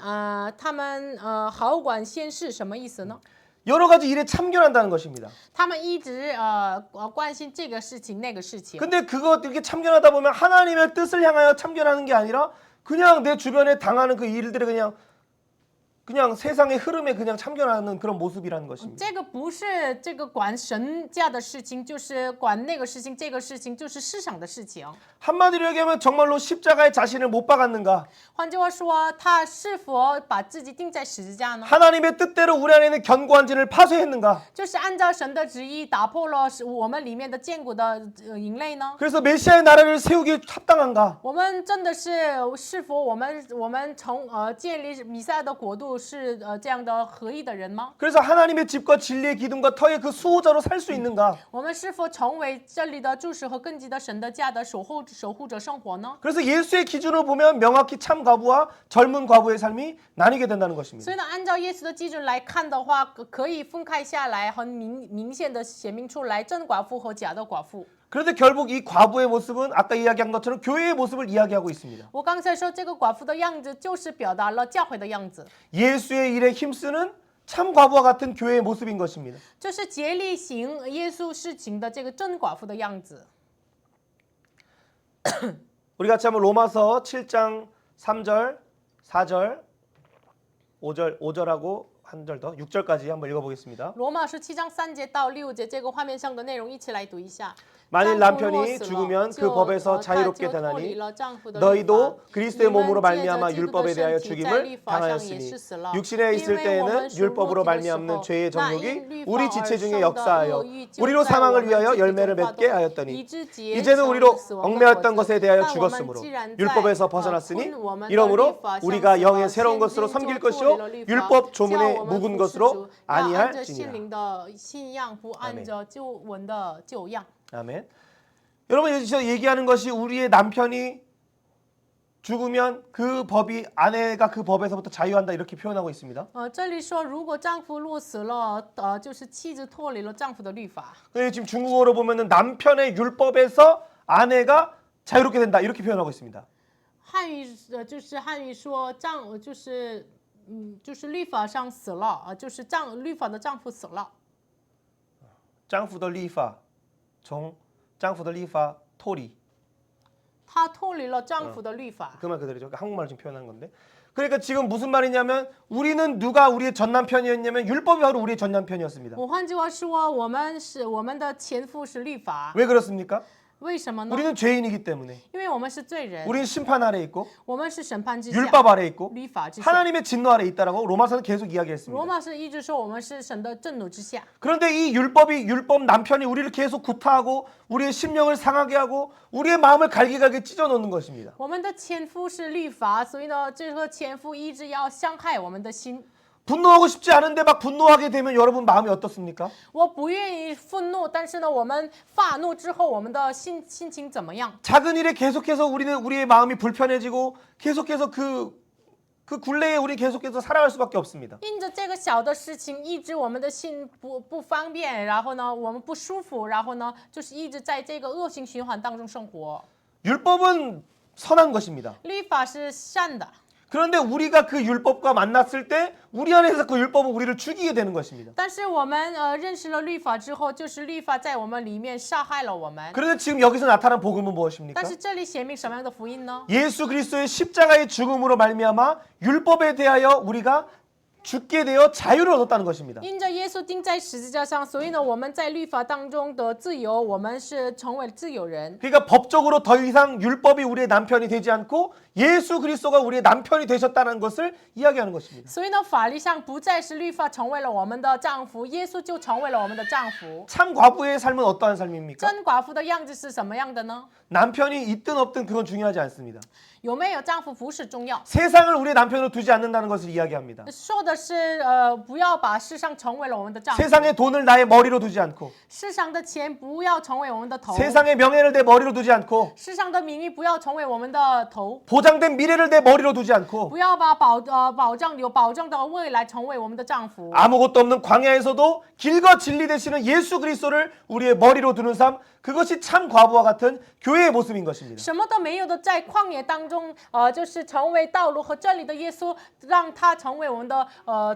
好管闲事什么意思呢？ 여러 가지 일에 참견한다는 것입니다. 他们一直关心这个事情那个事情。 근데 그거 이렇게 참견하다 보면 하나님의 뜻을 향하여 참견하는 게 아니라 그냥 내 주변에 당하는 그 일들에 그냥 세상의 흐름에 그냥 참견하는 그런 모습이라는 것입니다. 这个不是这个管神家的事情，就是管那个事情，这个事情就是世上的事情。 한마디로 얘기하면 정말로 십자가에 자신을 못 박았는가? 换句话说，他是否把自己钉在十字架呢？ 하나님의 뜻대로 우리 안에 있는 견고한 진을 파쇄했는가? 就是按照神的旨意打破了我们里面的坚固的营垒呢？ 그래서 메시아의 나라를 세우기 합당한가? 我们真的是否我们建立弥赛亚的国度是这样的合一的人吗？ 그래서 하나님의 집과 진리의 기둥과 터의 그 수호자로 살 수 있는가? 我们是否成为这里的柱石和根基的神的家的守护者生活呢？ 그래서 예수의 기준으로 보면 명확히 참 과부와 젊은 과부의 삶이 나뉘게 된다는 所 것입니다. 以呢，按照耶稣的基准来看的话，可以分开下来，很明显的显明出来真寡妇和假的寡妇。 그런데 결국 이 과부의 모습은 아까 이야기한 것처럼 교회의 모습을 이야기하고 있습니다. 我刚才说这个寡妇的样子，就是表达了教会的样子， 예수의 일에 힘쓰는 참 과부와 같은 교회의 모습인 것입니다. 就是竭力行耶稣事情的这个真寡妇的样子。 우리 같이 한번 로마서 7장 3절, 4절, 5절하고 한 절 더 6절까지 한번 읽어보겠습니다. 罗马书7章3节到6节，这个画面上的内容一起来读一下。 만일 남편이 죽으면 그 법에서 자유롭게 되나니 너희도 그리스도의 몸으로 말미암아 율법에 대하여 죽임을 당하였으니 육신에 있을 때에는 율법으로 말미암는 죄의 정욕이 우리 지체 중에 역사하여 우리로 사망을 위하여 열매를 맺게 하였더니 이제는 우리로 얽매였던 것에 대하여 죽었으므로 율법에서 벗어났으니 이러므로 우리가 영의 새로운 것으로 섬길 것이요 율법 조문에 묵은 것으로 아니할지니라. 아멘. 여러분 여기서 얘기하는 것이 우리의 남편이 죽으면 그 법이 아내가 그 법에서부터 자유한다 이렇게 표현하고 있습니다. 这里说如果丈夫落死了，就是妻子脱离了丈夫的律法。 근데 지금 중국어로 보면은 남편의 율법에서 아내가 자유롭게 된다 이렇게 표현하고 있습니다. 汉语就是汉语说就是律法上死了，就是律法的丈夫死了。 丈夫的律法从丈夫的律法脱离他脱离了丈夫的律法。 그 말 그대로죠. 한국말로 지금 표현한 건데. 그러니까 지금 무슨 말이냐면 우리는 누가 우리의 전 남편이었냐면 율법이 바로 우리의 전 남편이었습니다. 我换句话说，我们的前夫是律法。 왜 그렇습니까? 为什么呢？ 우리는 죄인이기 때문에. 因为我们是罪人， 우리는 심판 아래 있고 我们是审判之下， 율법 아래 있고 律法之下。 하나님의 진노 아래 있다라고 로마서는 계속 罗 이야기했습니다. 马是一直说我们是神的震怒之下。 그런데 이 율법 남편이 우리를 계속 구타하고 우리의 심령을 상하게 하고 우리의 마음을 갈기갈기 찢어 놓는 것입니다. 我们的前夫是律法，所以呢，这个前夫一直要伤害我们的心。 분노하고 싶지 않은데 막 분노하게 되면 여러분 마음이 어떻습니까? 我不愿意愤怒，但是呢，我们发怒之后，我们的心情怎么样？ 작은 일에 계속해서 우리의 마음이 불편해지고 계속해서 그 굴레에 우리 계속해서 살아갈 수밖에 없습니다. 因着这个小的事情，一直我们的心不方便，然后呢，我们不舒服，然后呢，就是一直在这个恶性循环当中生活。 율법은 선한 것입니다. 律法是善的， 그런데 우리가 그 율법과 만났을 때 우리 안에서 그 율법은 우리를 죽이게 되는 것입니다. 但是我们认识了律法之后，就是律法在我们里面杀害了我们。 그런데 지금 여기서 나타난 복음은 무엇입니까? 但是这里显明什么样的福音呢？ 예수 그리스도의 십자가의 죽음으로 말미암아 율법에 대하여 우리가 죽게 되어 자유를 얻었다는 것입니다. 因着耶稣钉在十字架上，所以呢，我们在律法当中的自由，我们是成为自由人。 그러니까 법적으로 더 이상 율법이 우리의 남편이 되지 않고 예수 그리스도가 우리의 남편이 되셨다는 것을 이야기하는 것입니다. 所以呢，法律上不再是律法成为了我们的丈夫，耶稣就成为了我们的丈夫。 참 과부의 삶은 어떠한 삶입니까? 真寡妇的样子是什么样的呢？ 남편이 있든 없든 그건 중요하지 않습니다. 有没有丈夫不是重要， 세상을 우리의 남편으로 두지 않는다는 것을 이야기합니다. 说的是不要把世上成为了我们的丈夫， 세상의 돈을 나의 머리로 두지 않고 世上的钱不要成为我们的头， 세상의 명예를 내 머리로 두지 않고 世上的名誉不要成为我们的头， 보장된 미래를 내 머리로 두지 않고 不要把有保障的未来成为我们的丈夫。 아무것도 없는 광야에서도 길과 진리 되시는 예수 그리스도를 우리의 머리로 두는 삶, 그것이 참 과부와 같은 교회의 모습인 것입니다. 什么都没有的，在旷野当中，就是成为道路和真理的耶稣，让他成为我们的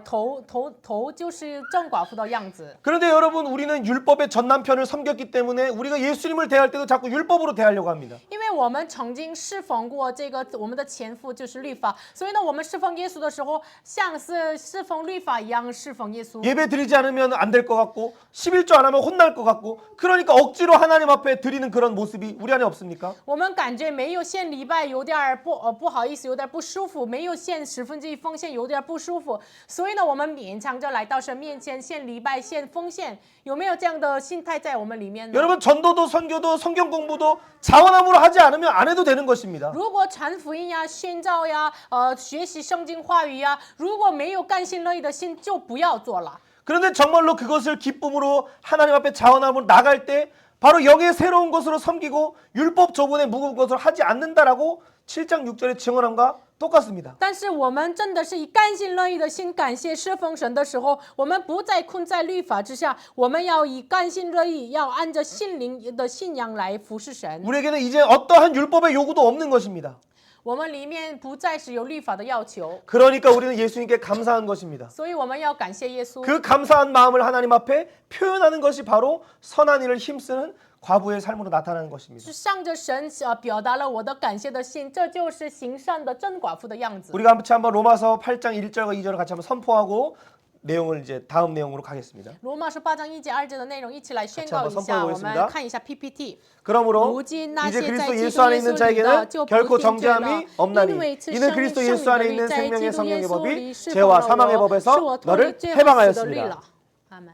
头，就是真寡妇的样子。 그런데 여러분 우리는 율법의 전 남편을 섬겼기 때문에 우리가 예수님을 대할 때도 자꾸 율법으로 대하려고 합니다. 因为我们曾经侍奉过这个我们的前夫就是律法，所以呢，我们侍奉耶稣的时候，像是侍奉律法一样侍奉耶稣。 예배 드리지 않으면 안 될 것 같고 11조 안 하면 혼날 것 같고 그러니까 억지로 하나님 앞에 드리는 그런 모습이 우리 안에 없습니까? 我们感觉没有献礼拜有点点不好意思，有点不舒服，没有献1/10奉献，有点不舒服，所以呢，我们勉强着来到神面前献礼拜、献奉献，有没有这样的心态在我们里面呢？ 여러분 전도도 선교도 성경 공부도 자원함으로 하지 않으면 안 해도 되는 것입니다. 如果传福音呀、宣教呀、学习圣经话语呀，如果没有甘心乐意的心，就不要做了。 그런데 정말로 그것을 기쁨으로 하나님 앞에 자원함으로 나갈 때 바로 영의 새로운 것으로 섬기고 율법 조문에 묵은 것을 하지 않는다라고 7장 6절의 증언함과 똑같습니다. 但是我们真的是以甘心乐意的心感谢侍奉神的时候，我们不再困在律法之下，我们要以甘心乐意，要按着心灵的信仰来服侍神。 우리에게는 이제 어떠한 율법의 요구도 없는 것입니다. 我们里面不再是有律法的要求， 그러니까 우리는 예수님께 감사한 것입니다. 所以我们要感谢耶稣。 그 감사한 마음을 하나님 앞에 표현하는 것이 바로 선한 일을 힘쓰는 과부의 삶으로 나타나는 것입니다. 是向着神表达了我的感谢的心，这就是行善的真寡妇的样子。 우리가 한번 로마서 8장 1절과 2절을 같이 한번 선포하고 내용을 이제 다음 내용으로 가겠습니다. 罗马书8章1节2节的内容一起来宣告一 같이 下， 한번 我 선포해 们看一下 PPT。 그러므로如今那 이제 些 그리스도 在基 예수 督 안에 耶 있는 稣里 자에게는 的就不 결코 定罪了， 정죄함이 因 없나니 为赐 이는 生命 그리스도 圣 예수 灵 안에 的律 있는 在 생명의 基督 성령의 耶稣 법이 里释放 죄와 了 사망의 我，是 법에서 我脱离 너를 罪和死的律 해방하였습니다. 了。阿门。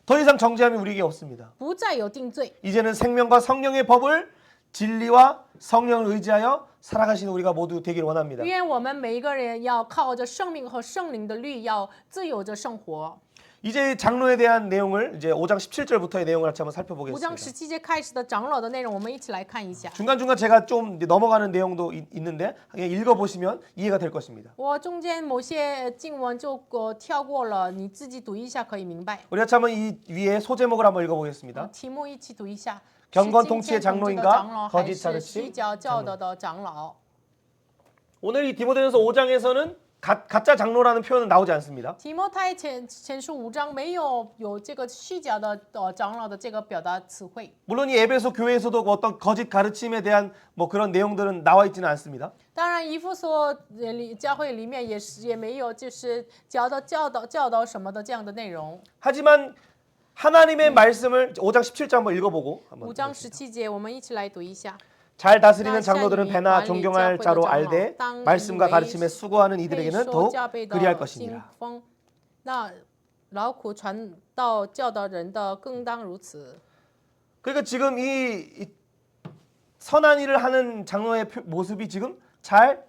더 이상 정죄함이 우리에게 없습니다. 不再有定罪， 이제는 생명과 성령의 법을 진리와 성령을 의지하여 살아가시는 우리가 모두 되길 원합니다. 愿我们每一个人要靠着生命和圣灵的律，要自由着生活。 이제 장로에 대한 내용을 이제 5장 17절부터의 내용을 같이 한번 5章 살펴보겠습니다. 17节开始的长老的内容，我们一起来看一下。 중간중간 제가 좀 넘어가는 내용도 있는데 그냥 읽어보시면 이해가 될 것입니다. 我中间某些经文就跳过了，你自己读一下可以明白。 우리 같이 한번 이 위에 소제목을 한번 읽어보겠습니다. 题目一起读一下。 경건 是今 통치의 天统治的 장로인가 长老还 거짓 是 가르침 虚假教导的长老？ 오늘 이 디모데전서 5장에서는 가짜 장로라는 표현은 나오지 않습니다. 提摩太前书5章没有这个虚假的长老的这个表达词汇。 물론 이 에베소 교회에서도 어떤 거짓 가르침에 대한 뭐 그런 내용들은 나와 있지는 않습니다. 当然，以弗所教会里面也没有就是教导什么的这样的内容。 하지만 하나님의 말씀을 5장 17절 한번 읽어보고 한번 5章17节，我们一起来读一下。 잘 다스리는 장로들은 배나 존경할 자로 알되 말씀과 가르침에 수고하는 被 이들에게는 受 더욱 加倍 그리할 的 것이니라. 信奉，那劳苦传道教导人的更当如此。 그러니까 지금 이 선한 일을 하는 장로의 모습이 지금 잘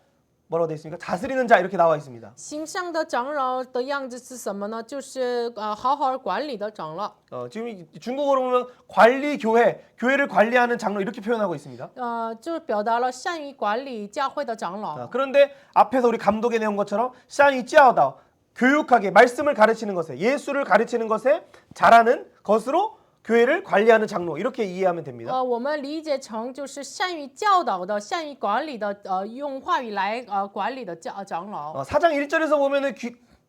뭐라고 되어 있습니까? 다스리는 자 이렇게 나와 있습니다. 行善的长老的样子是什么呢？就是好好管理的长老。 지금 중국어로 보면 관리 교회를 관리하는 장로 이렇게 표현하고 있습니다. 就表达了善于管理教会的长老。 그런데 앞에서 우리 감독에 내온 것처럼 쌍이 찌아오다 교육하게 말씀을 가르치는 것에 예수를 가르치는 것에 잘하는 것으로 교회를 관리하는 장로 이렇게 이해하면 됩니다. 我们理解成就是善于教导的、善于管理的，用话语来管理的长老。 4장 1절에서 보면은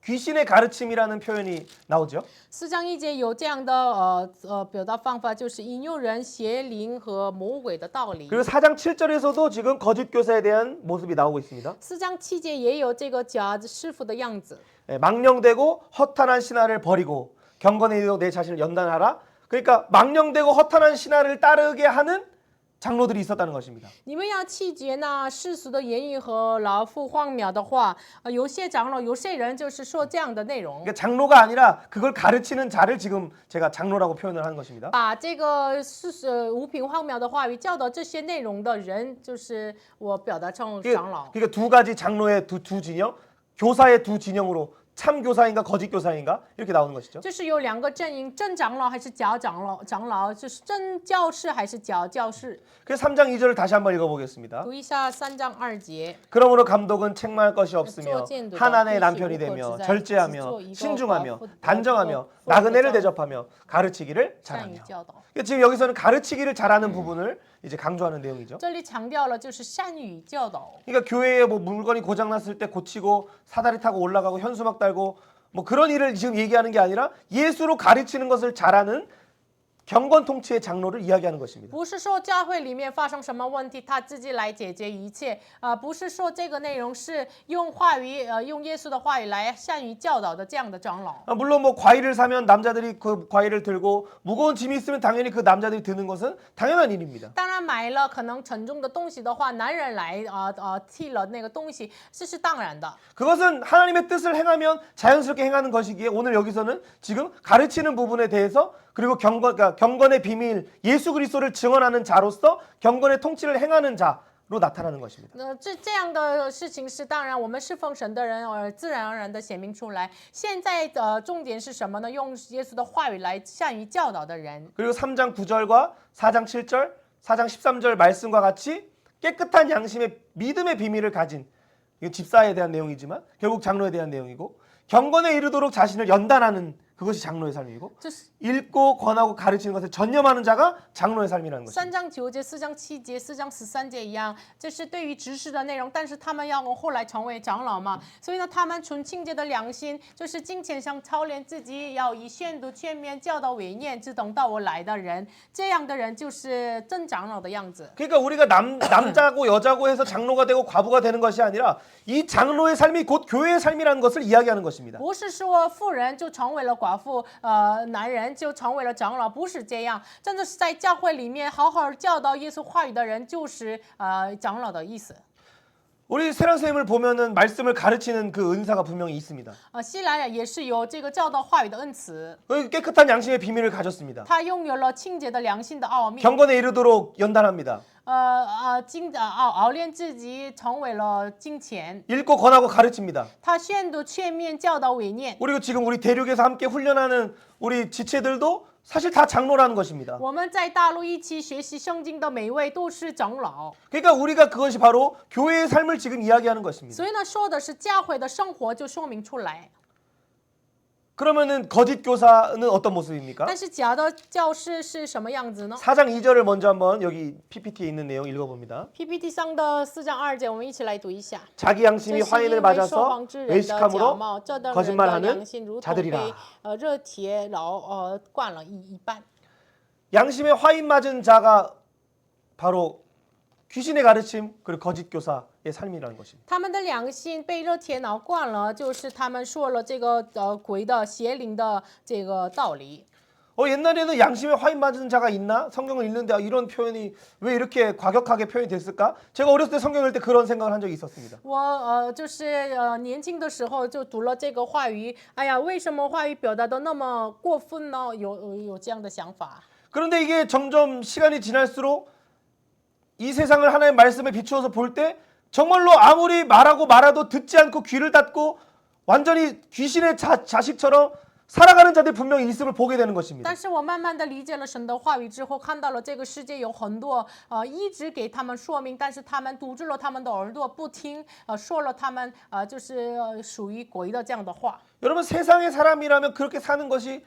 귀신의 가르침이라는 표현이 나오죠. 4章1节有这样的表达方法，就是引诱人邪灵和魔鬼的道理。 그리고 4장 7절에서도 지금 거짓 교사에 대한 모습이 나오고 있습니다. 4章7节也有这个假师傅的样子。 망령되고 허탄한 신화를 버리고 경건에 이르러 내 자신을 연단하라. 그러니까 망령되고 허탄한 신화를 따르게 하는 장로들이 있었다는 것입니다. 你们要弃绝那世俗的言语和老妇荒谬的话。有些长老，有些人就是说这样的内容。 그러니까 장로가 아니라 그걸 가르치는 자를 지금 제가 장로라고 표현을 하는 것입니다. 把这个无凭荒谬的话语教导这些内容的人，就是我表达成长老。 그러니까 두 가지 장로의 두 진영, 교사의 두 진영으로 참 교사인가 거짓 교사인가 이렇게 나오는 것이죠. 就是有两个阵营，真长老还是假长老，就是真教士还是假教士。 그래서 3장 2절을 다시 한번 읽어보겠습니다. 读一下3章2节。 그러므로 감독은 책망할 것이 없으며 쪼진도다. 하나님의 남편이 되며 절제하며 신중하며 단정하며 나그네를 대접하며 가르치기를 善于 잘하며. 教导。 그러니까 지금 여기서는 가르치기를 잘하는 부분을 이제 강조하는 내용이죠. 这里强调了就是善于教导。 그러니까 교회에 뭐 물건이 고장 났을 때 고치고 사다리 타고 올라가고 현수막 달고 뭐 그런 일을 지금 얘기하는 게 아니라 예수로 가르치는 것을 잘하는 경건 통치의 장로를 이야기하는 것입니다. 不是说教会里面发生什么问题，他自己来解决一切，不是说这个内容是用话语，用耶稣的话语来善于教导的这样的长老。 물론 뭐 과일을 사면 남자들이 그 과일을 들고 무거운 짐이 있으면 당연히 그 남자들이 드는 것은 당연한 일입니다. 当然买了可能沉重的东西的话，男人来替了那个东西，这是当然的。 그것은 하나님의 뜻을 행하면 자연스럽게 행하는 것이기에 오늘 여기서는 지금 가르치는 부분에 대해서 그리고 경건의 비밀 예수 그리스도를 증언하는 자로서 경건의 통치를 행하는 자로 나타나는 것입니다. 这样的事情是当然，我们侍奉神的人自然而然的显明出来。现在重点是什么呢？用耶稣的话语来善于教导的人。 그리고 3장 9절과 4장 7절, 4장 13절 말씀과 같이 깨끗한 양심의 믿음의 비밀을 가진 이거 집사에 대한 내용이지만 결국 장로에 대한 내용이고 경건에 이르도록 자신을 연단하는 그것이 장로의 삶이고 읽고 권하고 가르치는 것에 전념하는 자가 장로의 삶이라는 것입니다. 3章9节、4章7节、4章13节一样，这是对于执事的内容，但是他们要后来成为长老嘛，所以呢，他们纯清洁的良心，就是金钱上操练自己，要以宣读、劝勉、教导为念，只等到我来的人，这样的人就是真长老的样子。 그러니까 우리가 남자고 여자고 해서 장로가 되고 과부가 되는 것이 아니라 이 장로의 삶이 곧 교회의 삶이라는 것을 이야기하는 것입니다. 不是说妇人就成为了寡妇，男人就成为了长老，不是这样。真的是在教会里面好好教导耶稣话语的人，就是长老的意思。 우리 세란 선생님을 보면은 말씀을 가르치는 그 은사가 분명히 있습니다. 希兰也是有这个教导话语的恩慈， 깨끗한 양심의 비밀을 가졌습니다. 他拥有了清洁的良心的奥秘， 경건에 이르도록 연단합니다. 熬炼自己成为了金钱， 읽고 권하고 가르칩니다. 他宣读、劝勉、教导、为念。 그리고 지금 우리 대륙에서 함께 훈련하는 우리 지체들도 사실 다 장로라는 것입니다. 我们在大陆一起学习圣经的每位都是长老， 그러니까 우리가 그것이 바로 교회의 삶을 지금 이야기하는 것입니다. 所以呢，说的是教会的生活就说明出来。 그러면은 거짓 교사는 어떤 모습입니까? 但是假的教师是什么样子呢？ 4장 2절을 먼저 한번 여기 PPT에 있는 내용 읽어봅니다. PPT 上的4章2节，我们一起来读一下。 자기 양심이 这是因 화인을 为说 맞아서 谎之人的 외식함으로 假冒，这等人的 거짓말하는 良心如同 자들이라. 被热铁牢灌了一般。 양심에 화인 맞은 자가 바로 귀신의 가르침 그리고 거짓 교사의 삶이라는 것입니다. 他们的良心被热铁牢灌了，就是他们说了这个鬼的邪灵的这个道理。 옛날에는 양심에 화인 맞은 자가 있나? 성경을 읽는데 이런 표현이 왜 이렇게 과격하게 표현이 됐을까? 제가 어렸을 때 성경을 읽을 때 그런 생각을 한 적이 있었습니다. 我就是年轻的时候就读了这个话语，哎呀，为什么话语表达的那么过分呢？有这样的想法。 그런데 이게 점점 시간이 지날수록 이 세상을 하나님의 말씀에 비추어서 볼 때 정말로 아무리 말하고 말아도 듣지 않고 귀를 닫고 완전히 귀신의 자식처럼 살아가는 자들이 분명히 있음을 보게 되는 것입니다. 但是我慢慢的理解了神的话语之后，看到了这个世界有很多一直给他们说明，但是他们堵住了他们的耳朵不听，说了他们就是属于鬼的这样的话。 여러분 세상의 사람이라면 그렇게 사는 것이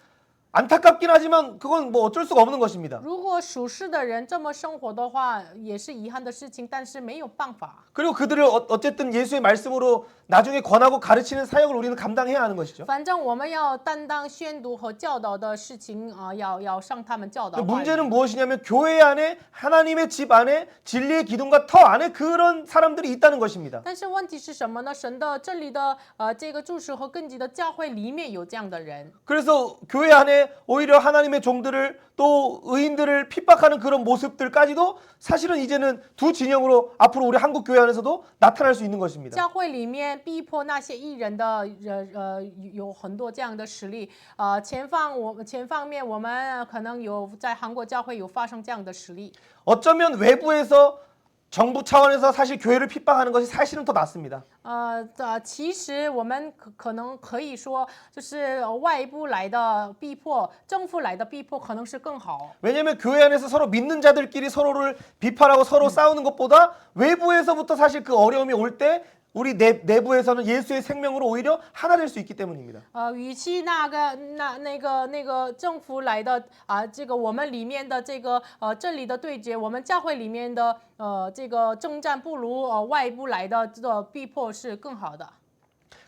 안타깝긴 하지만 그건 뭐 어쩔 수가 없는 것입니다. 如果属世的人这么生活的话，也是遗憾的事情，但是没有办法。 그리고 그들을 어쨌든 예수의 말씀으로 나중에 권하고 가르치는 사역을 우리는 감당해야 하는 것이죠. 反正我们要担当宣读和教导的事情要向他们教导。 문제는 무엇이냐면 교회 안에 하나님의 집 안에 진리의 기둥과 터 안에 그런 사람들이 있다는 것입니다. 但是问题是什么呢？神的真理的这个柱石和根基的教会里面有这样的人。 그래서 교회 안에 오히려 하나님의 종들을 또 의인들을 핍박하는 그런 모습들까지도 사실은 이제는 두 진영으로 앞으로 우리 한국 교회 안에서도 나타날 수 있는 것입니다. 教会里面逼迫那些艺人的有很多这样的实例。前方面我们可能有在韩国教会有发生这样的实例。 어쩌면 외부에서 정부 차원에서 사실 교회를 핍박하는 것이 사실은 더 낫습니다. 其实我们可能可以说，就是外部来的逼迫，政府来的逼迫可能是更好。 왜냐하면 교회 안에서 서로 믿는 자들끼리 서로를 비판하고 서로 싸우는 것보다 외부에서부터 사실 그 어려움이 올 때 우리 내부에서는 예수의 생명으로 오히려 하나 될 수 있기 때문입니다. 与其那个政府来的这个我们里面的这个真理的对决，我们教会里面的这个征战，不如外部来的这个逼迫是更好的。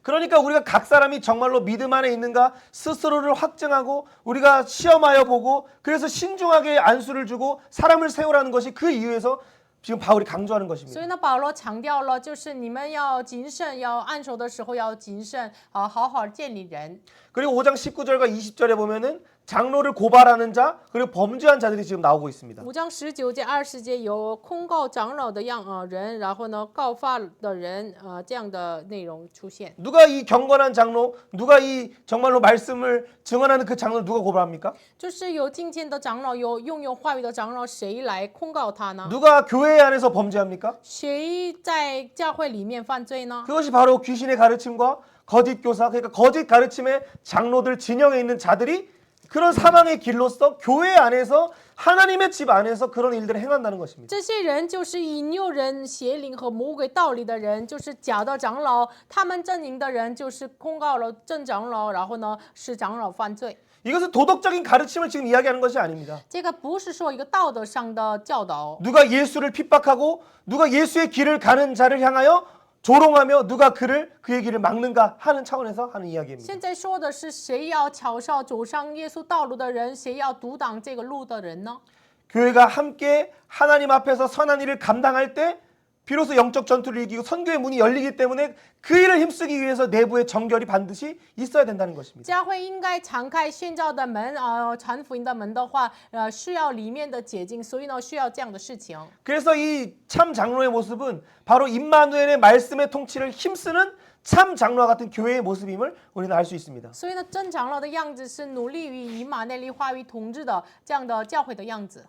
그러니까 우리가 각 사람이 정말로 믿음 안에 있는가 스스로를 확증하고 우리가 시험하여 보고 그래서 신중하게 안수를 주고 사람을 세우라는 것이 그 이유에서 지금 바울이 강조하는 所 것입니다. 以呢，保罗强调了，就是你们要谨慎，要按手的时候要谨慎，好好建立人。 그리고 5장 19절과 20절에 보면은 장로를 고발하는 자 그리고 범죄한 자들이 지금 나오고 있습니다. 5章19节、20节有控告长老的人，然后呢告发的人，这样的内容出现。 누가 이 경건한 장로, 누가 이 정말로 말씀을 증언하는 그 장로를 누가 고발합니까? 就是有敬虔的长老，有拥有话语的长老，谁来控告他呢？ 누가 교회 안에서 범죄합니까? 谁在教会里面犯罪呢？ 그것이 바로 귀신의 가르침과 거짓 교사, 그러니까 거짓 가르침의 장로들 진영에 있는 자들이 그런 사망의 길로서 교회 안에서 하나님의 집 안에서 그런 일들을 행한다는 것입니다. 这些人就是引诱人、邪灵和魔鬼道理的人，就是假的长老。他们阵营的人就是控告了正长老，然后呢使长老犯罪。 이것은 도덕적인 가르침을 지금 이야기하는 것이 아닙니다. 这个不是说一个道德上的教导。 누가 예수를 핍박하고 누가 예수의 길을 가는 자를 향하여 조롱하며 누가 그의 길을 막는가 하는 차원에서 하는 이야기입니다. 现在说的是谁要嘲笑走上耶稣道路的人，谁要阻挡这个路的人呢？ 교회가 함께 하나님 앞에서 선한 일을 감당할 때 비로소 영적 전투를 이기고 선교의 문이 열리기 때문에 그 일을 힘쓰기 위해서 내부의 정결이 반드시 있어야 된다는 것입니다. 教会应该敞开宣教的门，传福音的门的话，需要里面的洁净，所以呢需要这样的事情。 그래서 이 참 장로의 모습은 바로 임마누엘의 말씀의 통치를 힘쓰는 참 장로와 같은 교회의 모습임을 우리는 알 수 있습니다. 所以呢，真长老的样子是努力于以马内利话语统治的这样的教会的样子。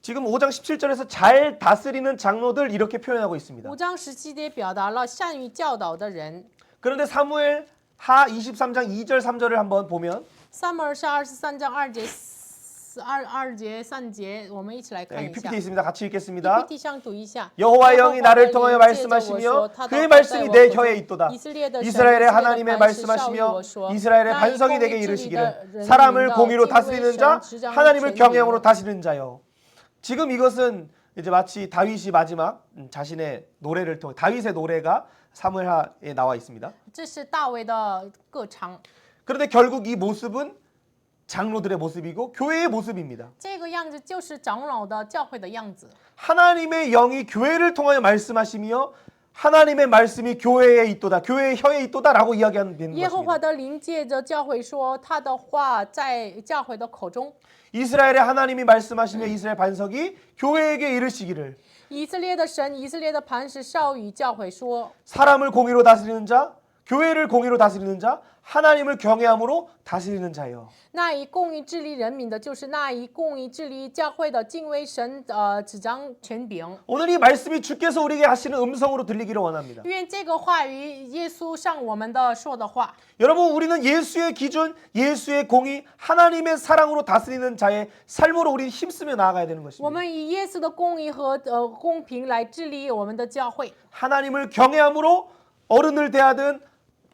지금 5장 17절에서 잘 다스리는 장로들 이렇게 표현하고 있습니다. 5章17节表达了善于教导的人。 그런데 사무엘 하 23장 2절 3절을 한번 보면 撒母耳是23章2节、2节、3节，我们一起来看 여기 一下。 PPT 있습니다. 같이 읽겠습니다. PPT上读一下。 여호와의 영이 나를 통하여 말씀하시며 그의 말씀이 내 혀에 있도다. 이스라엘의 하나님의 말씀하시며 이스라엘의 반석이 내게 이르시기를 사람을 공의로 다스리는 자 하나님을 경외함으로 다스리는 자요. 지금 이것은 이제 마치 다윗이 마지막 자신의 노래를 통해 다윗의 노래가 사무엘하에 나와 있습니다. 这是大卫的歌唱。 그런데 결국 이 모습은 장로들의 모습이고 교회의 모습입니다. 这个样子就是长老的教会的样子。 하나님의 영이 교회를 통하여 말씀하시며 하나님의 말씀이 교회에 있도다. 교회의 혀에 있도다라고 이야기하는 耶和华 것입니다. 的灵借着教会说，他的话在教会的口中。 이스라엘의 하나님이 말씀하시며 이스라엘 반석이 교회에게 이르시기를 以色列的神，以色列的磐石少与教会说， 사람을 공의로 다스리는 자, 교회를 공의로 다스리는 자, 하나님을 경외함으로 다스리는 자요. 那以公义治理人民的，就是那以公义治理教会的，敬畏神，执掌权柄。 오늘 이 말씀이 주께서 우리에게 하시는 음성으로 들리기를 원합니다. 愿这个话语，耶稣向我们的说的话。 여러분 우리는 예수의 기준, 예수의 공의, 하나님의 사랑으로 다스리는 자의 삶으로 우리 힘쓰며 나아가야 되는 我 것입니다. 们以耶稣的公义和公平来治理我们的教会。 하나님을 경외함으로 어른을 대하든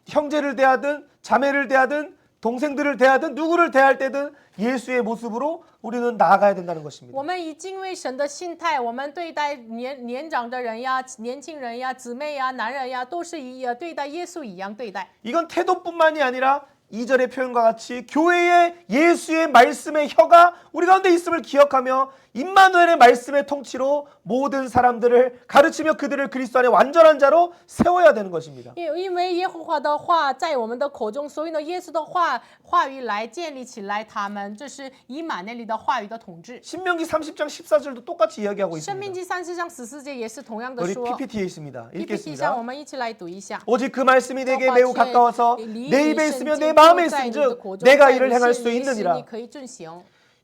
형제를 대하든 자매를 대하든 동생들을 대하든 누구를 대할 때든 예수의 모습으로 우리는 나아가야 된다는 것입니다. 我们以敬畏神的心态，我们对待年长的人呀、年轻人呀、姊妹呀、男人呀，都是以对待耶稣一样对待。 이건 태도뿐만이 아니라 2절의 표현과 같이 교회의 예수의 말씀의 혀가 우리 가운데 있음을 기억하며 임마누엘의 말씀의 통치로 모든 사람들을 가르치며 그들을 그리스도 안에 완전한 자로 세워야 되는 것입니다. 因为耶和华的话在我们的口中，所以呢，耶稣的话语来建立起来他们，这是以马内利的话语的统治。 신명기 30장 14절도 똑같이 이야기하고 申命 있습니다. 记30章14节也是同样的 우리 说。 PPT에 있습니다. PPT 上我 읽겠습니다. 们一起来读一下。 오직 그 말씀이 내게 매우 가까워서 내 입에 있으며 내 마음에 있은즉 내가 이를 행할 수 있느니라.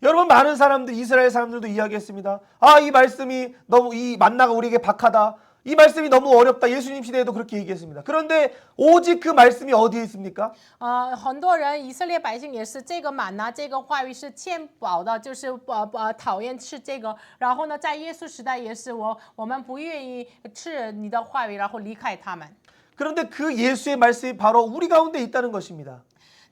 여러분 많은 사람들 이스라엘 사람들도 이야기했습니다. 아, 이 말씀이 너무 이 만나가 우리에게 박하다. 이 말씀이 너무 어렵다. 예수님 시대에도 그렇게 얘기했습니다. 그런데 오직 그 말씀이 어디에 있습니까? 很多人以色列百姓也是这个满拿这个话语是欠饱的，就是讨厌吃这个。然后呢，在耶稣时代也是我们不愿意吃你的话语，然后离开他们。 그런데 그 예수의 말씀이 바로 우리 가운데 있다는 것입니다.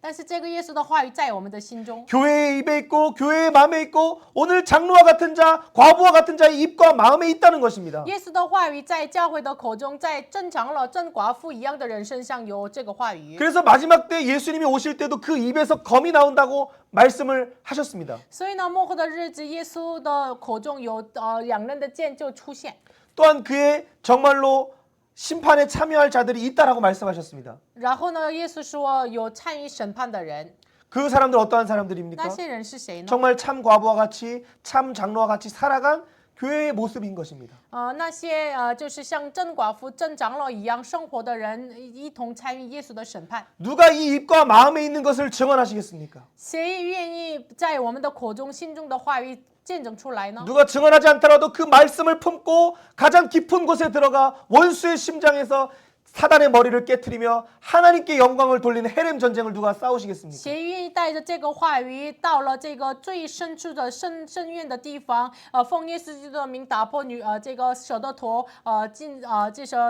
但是这个耶稣的话语在我们的心中。 교회의 입에 있고 교회의 마음에 있고 오늘 장로와 같은 자, 과부와 같은 자의 입과 마음에 있다는 것입니다. 耶稣的话语在教会的口中，在正长老、正寡妇一样的人身上有这个话语。 그래서 마지막 때 예수님이 오실 때도 그 입에서 검이 나온다고 말씀을 하셨습니다. 所以呢，末后的日子，耶稣的口中有两刃的剑就出现。 또한 그의 정말로 심판에 참여할 자들이 있다라고 말씀하셨습니다. 然后呢，耶稣说有参与审判的人， 그 사람들 어떠한 사람들입니까? 那些人是谁呢？ 정말 참 과부와 같이 참 장로와 같이 살아간 교회의 모습인 것입니다. 那些就是像真寡妇、真长老一样生活的人，一同参与耶稣的审判。 누가 이 입과 마음에 있는 것을 증언하시겠습니까? 谁愿意在我们的口中、心中的话语见证出来呢？ 누가 증언하지 않더라도 그 말씀을 품고 가장 깊은 곳에 들어가 원수의 심장에서 사단의 머리를 깨트리며 하나님께 영광을 돌리는 헤렘 전쟁을 누가 싸우시겠습니까? 谁愿意带着这个话语到了这个最深处的深渊的地方，奉耶稣基督的名打破这个蛇的头，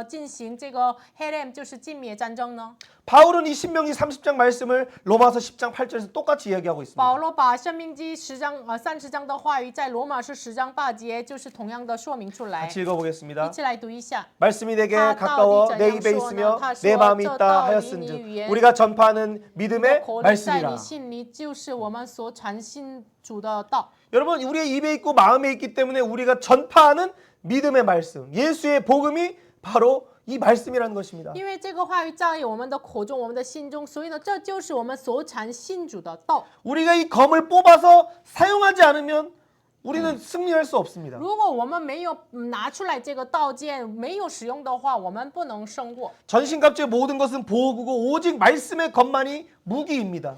进行这个 Herem 就是尽灭战争呢？ 바울은 이 신명기 30장 말씀을 로마서 10장 8절에서 똑같이 이야기하고 있습니다. 保罗把申命记30章的话语在罗马书10章8节就是同样的说明出来。 같이 읽어보겠습니다. 一起来读一下。 말씀이 내게 가까워 내 입에 있으며 내 마음이 있다 하였은즉 우리가 전파하는 믿음의 口里在你 말씀이라. 心里，就是我们所传信主的道。 여러분 우리의 입에 있고 마음에 있기 때문에 우리가 전파하는 믿음의 말씀, 예수의 복음이 바로 이 말씀이라는 것입니다. 因为这个话语在我们的口中、我们的心中，所以呢，这就是我们所传信主的道。 우리가 이 검을 뽑아서 사용하지 않으면 우리는 승리할 수 없습니다. 如果我们没有拿出来这个刀剑，没有使用的话，我们不能胜过。 전신갑주의 모든 것은 보호구고 오직 말씀의 검만이 무기입니다.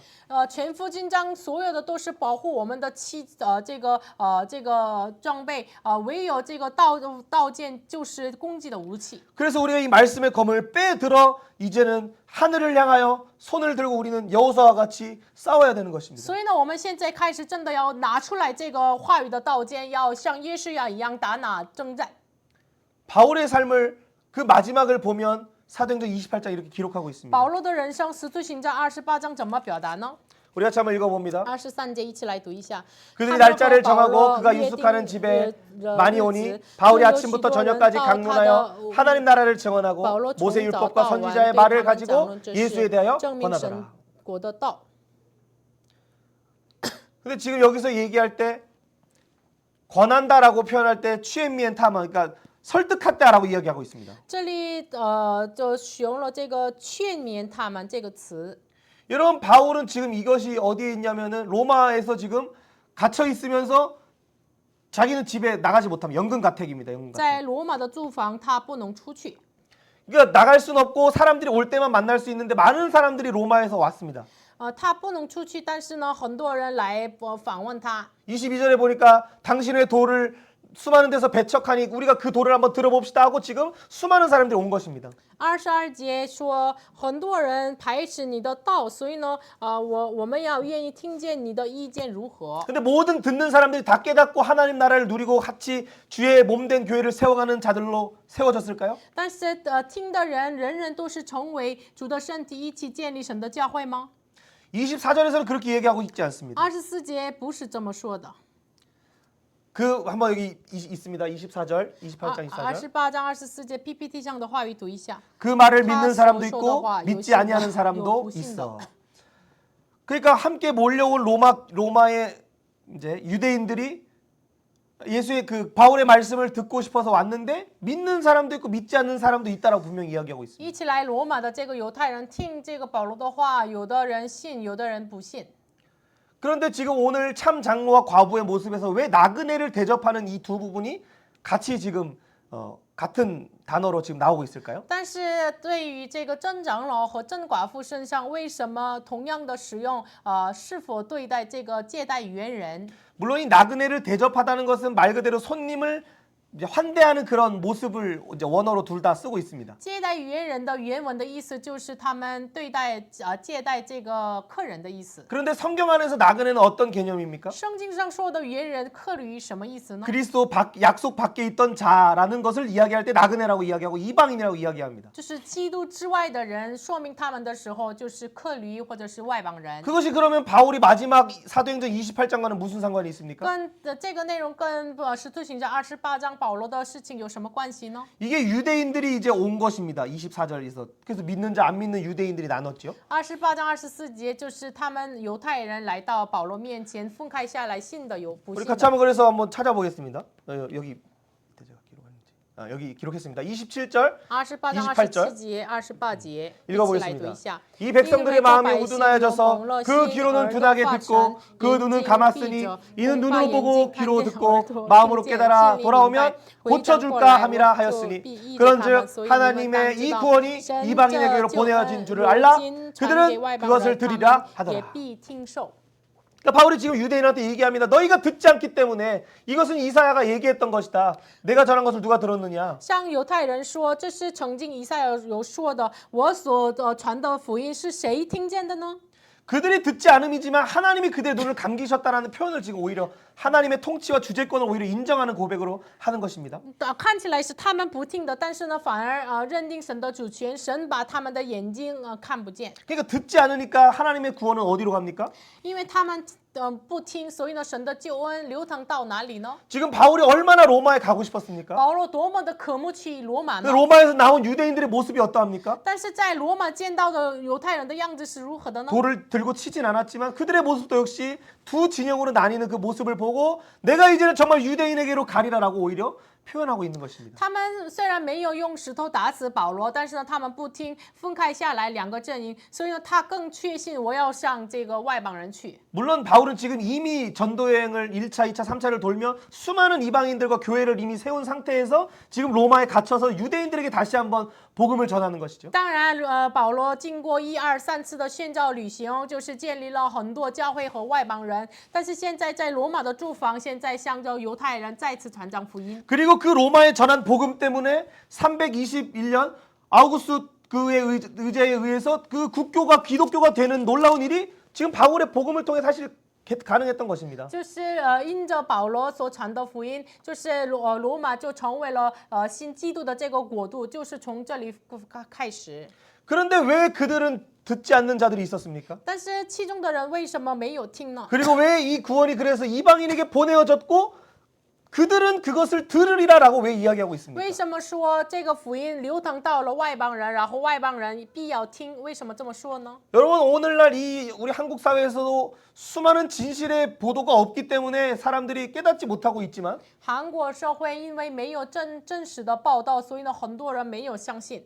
全副军装所有的都是保护我们的这个装备，唯有这个刀剑就是攻击的武器。 그래서 우리가 이 말씀의 검을 빼들어 이제는 하늘을 향하여 손을 들고 우리는 여호수아와 같이 싸워야 되는 것입니다. 所以呢，我们现在开始真的要拿出来这个话语的刀剑，要像耶稣亚一样打哪征战。 바울의 삶을 그 마지막을 보면 사도행전 28장 이렇게 기록하고 있습니다. 保罗的人生，使徒行传28章怎么表达呢？ 우리 같이 한번 읽어봅니다. 23节一起来读一下。 그들이 날짜를 정하고 그가 유숙하는 집에 많이 오니 바울이 아침부터 저녁까지 강론하여 하나님 나라를 증언하고 모세 율법과 선지자의 말을 가지고 예수에 대하여 권하더라. 근데 지금 여기서 얘기할 때 권한다라고 표현할 때 취엠미엔 타마, 그러니까 설득했다라고 이야기하고 있습니다. 这里就使用了这个劝勉他们这个词。 여러분 바울은 지금 이것이 어디에 있냐면은 로마에서 지금 갇혀 있으면서 자기는 집에 나가지 못하면 연금 가택입니다. 연금 在 가택. 罗马的住房，他不能出去。 그러니까 나갈 수는 없고 사람들이 올 때만 만날 수 있는데 많은 사람들이 로마에서 왔습니다. 他不能出去，但是呢，很多人来访问他。 22절에 보니까 당신의 돌을 수많은 데서 배척하니 우리가 그 돌을 한번 들어봅시다 하고 지금 수많은 사람들이 온 것입니다. 22节说，很多人排斥你的道，所以呢，我们要愿意听见你的意见如何。 근데 모든 듣는 사람들이 다 깨닫고 하나님 나라를 누리고 같이 주의 몸된 교회를 세워가는 자들로 세워졌을까요? 但是听的人，人人都是成为主的身体，一起建立神的教会吗？ 24절에서는 그렇게 얘기하고 있지 않습니다. 24节不是这么说的。 그 한번 여기 있습니다. 24절, 28장 24절. 28장 24제 PPT上的话语读一下。 그 말을 믿는 사람도 있고 믿지 아니하는 사람도 있어. 그러니까 함께 몰려온 로마의 이제 유대인들이 예수의 그 바울의 말씀을 듣고 싶어서 왔는데 믿는 사람도 있고 믿지 않는 사람도 있다라고 분명히 이야기하고 있습니다. 一起来罗马的这个犹太人听这个保罗的话，有的人信，有的人不信。 그런데 지금 오늘 참 장로와 과부의 모습에서 왜 나그네를 대접하는 이 두 부분이 같이 지금 같은 단어로 지금 나오고 있을까요? 但是对于这个真长老和真寡妇身上，为什么同样的使用？是否对待这个接待原人？ 물론 이 나그네를 대접하다는 것은 말 그대로 손님을 이제 환대하는 그런 모습을 이제 원어로 둘 다 쓰고 있습니다. 接待原人的原文的意思就是他们对待接待这个客人的意思。 그런데 성경 안에서 나그네는 어떤 개념입니까? 圣经上说的原人客旅什么意思呢？ 그리스도 약속 밖에 있던 자라는 것을 이야기할 때 나그네라고 이야기하고 이방인이라고 이야기합니다. 就是基督之外的人，说明他们的时候就是客旅或者是外邦人。 그것이 그러면 바울이 마지막 사도행전 28장과는 무슨 상관이 있습니까? 跟这个内容跟使徒行传28章保罗的事情有什么关系呢？ 이게 유대인들이 이제 온 것입니다. 24절에서. 그래서 믿는 자 안 믿는 유대인들이 나눴죠. 28章24节就是他们犹太人来到保罗面前分开下来，信的有不 우리 信 같이 的。 한번 그래서 한번 찾아보겠습니다. 여기 제가 기록했는지. 여기 기록했습니다. 27절, 28章 28 절 27节、28节， 읽어보겠습니다. 一起来读一下。 이 백성들의 마음이 우둔하여져서 그 귀로는 둔하게 듣고 그 눈은 감았으니 이는 눈으로 보고 귀로 듣고 마음으로 깨달아 돌아오면 고쳐줄까 함이라 하였으니 그런즉 하나님의 이 구원이 이방인에게로 보내어진 줄을 알라 그들은 그것을 들으리라 하더라. 그러니까 바울이 지금 유대인한테 얘기합니다. 너희가 듣지 않기 때문에 이것은 이사야가 얘기했던 것이다. 내가 전한 것을 누가 들었느냐? 向犹太人说，这是曾经以赛亚有说的，我所传的福音是谁听见的呢？ 그들이 듣지 않음이지만 하나님이 그들의 눈을 감기셨다라는 표현을 지금 오히려 하나님의 통치와 주재권을 오히려 인정하는 고백으로 하는 것입니다. 看起来是他们不听的，但是呢，反而认定神的主权，神把他们的眼睛看不见。 그러니까 듣지 않으니까 하나님의 구원은 어디로 갑니까? 因为他们不听，所以呢，神的救恩流淌到哪里呢？ 지금 바울이 얼마나 로마에 가고 싶었습니까? 保罗多么的渴慕去罗马 근데 呢？ 로마에서 나온 유대인들의 모습이 어떠합니까? 但是在罗马见到的犹太人的样子是如何的呢？ 돌을 들고 치진 않았지만 그들의 모습도 역시 두 진영으로 나뉘는 그 모습을 보고 내가 이제는 정말 유대인에게로 가리라라고 오히려 표현하고 있는 것입니다. 他们虽然没有用石头打死保罗，但是呢，他们不听，分开下来两个阵营，所以呢，他更确信我要向这个外邦人去。 물론 바울은 지금 이미 전도 여행을 1차, 2차, 3차를 돌며 수많은 이방인들과 교회를 이미 세운 상태에서 지금 로마에 갇혀서 유대인들에게 다시 한번 복음을 전하는 것이죠. 当然，保罗经过1、2、3次的宣教旅行，就是建立了很多教会和外邦人。但是现在在罗马的住房，现在向着犹太人再次传讲福音。 그리고 그 로마에 전한 복음 때문에 321년 아우구스트의 의제에 의해서 그 국교가 기독교가 되는 놀라운 일이 지금 바울의 복음을 통해 사실 가능했던 것입니다. 就是因着保罗所传的福音，就是罗马就成为了新基督的这个国度，就是从这里开始。 그런데 왜 그들은 듣지 않는 자들이 있었습니까? 但是其中的人为什么没有听呢？ 그리고 왜 이 구원이 그래서 이방인에게 보내어졌고 그들은 그것을 들으리라라고 왜 이야기하고 있습니까? 为什么说这个福音流淌到了外邦人，然后外邦人必要听？为什么这么说呢？ 여러분 오늘날 이 우리 한국 사회에서도 수많은 진실의 보도가 없기 때문에 사람들이 깨닫지 못하고 있지만 韩国社会因为没有真实的报道，所以呢，很多人没有相信。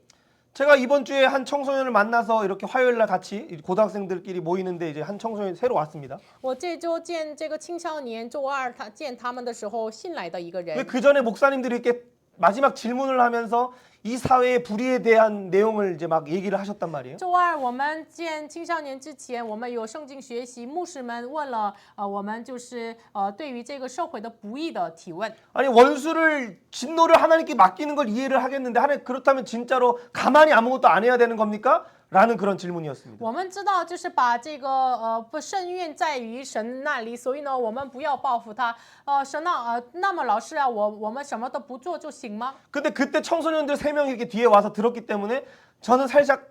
제가 이번 주에 한 청소년을 만나서 이렇게 화요일 날 같이 고등학생들끼리 모이는데 이제 한 청소년이 새로 왔습니다. 我这周见这个青少年，周二见他们的时候，新来的一个人。 그 전에 목사님들이 이렇게 마지막 질문을 하면서 이 사회의 불의에 대한 내용을 이제 막 얘기를 하셨단 말이에요. 周二我们见青少年之前，我们有圣经学习，牧师们问了我们就是对于这个社会的不义的提问。 아니 원수를 진노를 하나님께 맡기는 걸 이해를 하겠는데 하나님 그렇다면 진짜로 가만히 아무것도 안 해야 되는 겁니까? 라는 그런 질문이었습니다. 我们知道，就是把这个不圣愿在于神那里，所以呢，我们不要报复他。神啊，那么老师啊，我们什么都不做就行吗？ 근데 그때 청소년들 3명이 이렇게 뒤에 와서 들었기 때문에 저는 살짝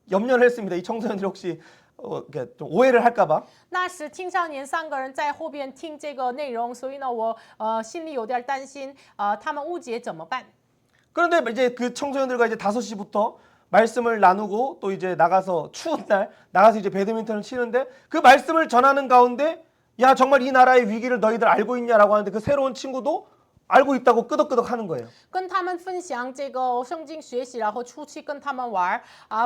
염려를 했습니다. 이 청소년들이 혹시 이렇게 좀 오해를 할까봐. 那时青少年3个人在后边听这个内容，所以呢，我心里有点担心，他们误解怎么办？ 그런데 이제 그 청소년들과 이제 5시부터 말씀을 나누고 또 이제 나가서 추운 날 나가서 이제 배드민턴을 치는데 그 말씀을 전하는 가운데 야 정말 이 나라의 위기를 너희들 알고 있냐라고 하는데 그 새로운 친구도 알고 있다고 끄덕끄덕 하는 거예요. 跟他们分享这个圣经学习，然后出去跟他们玩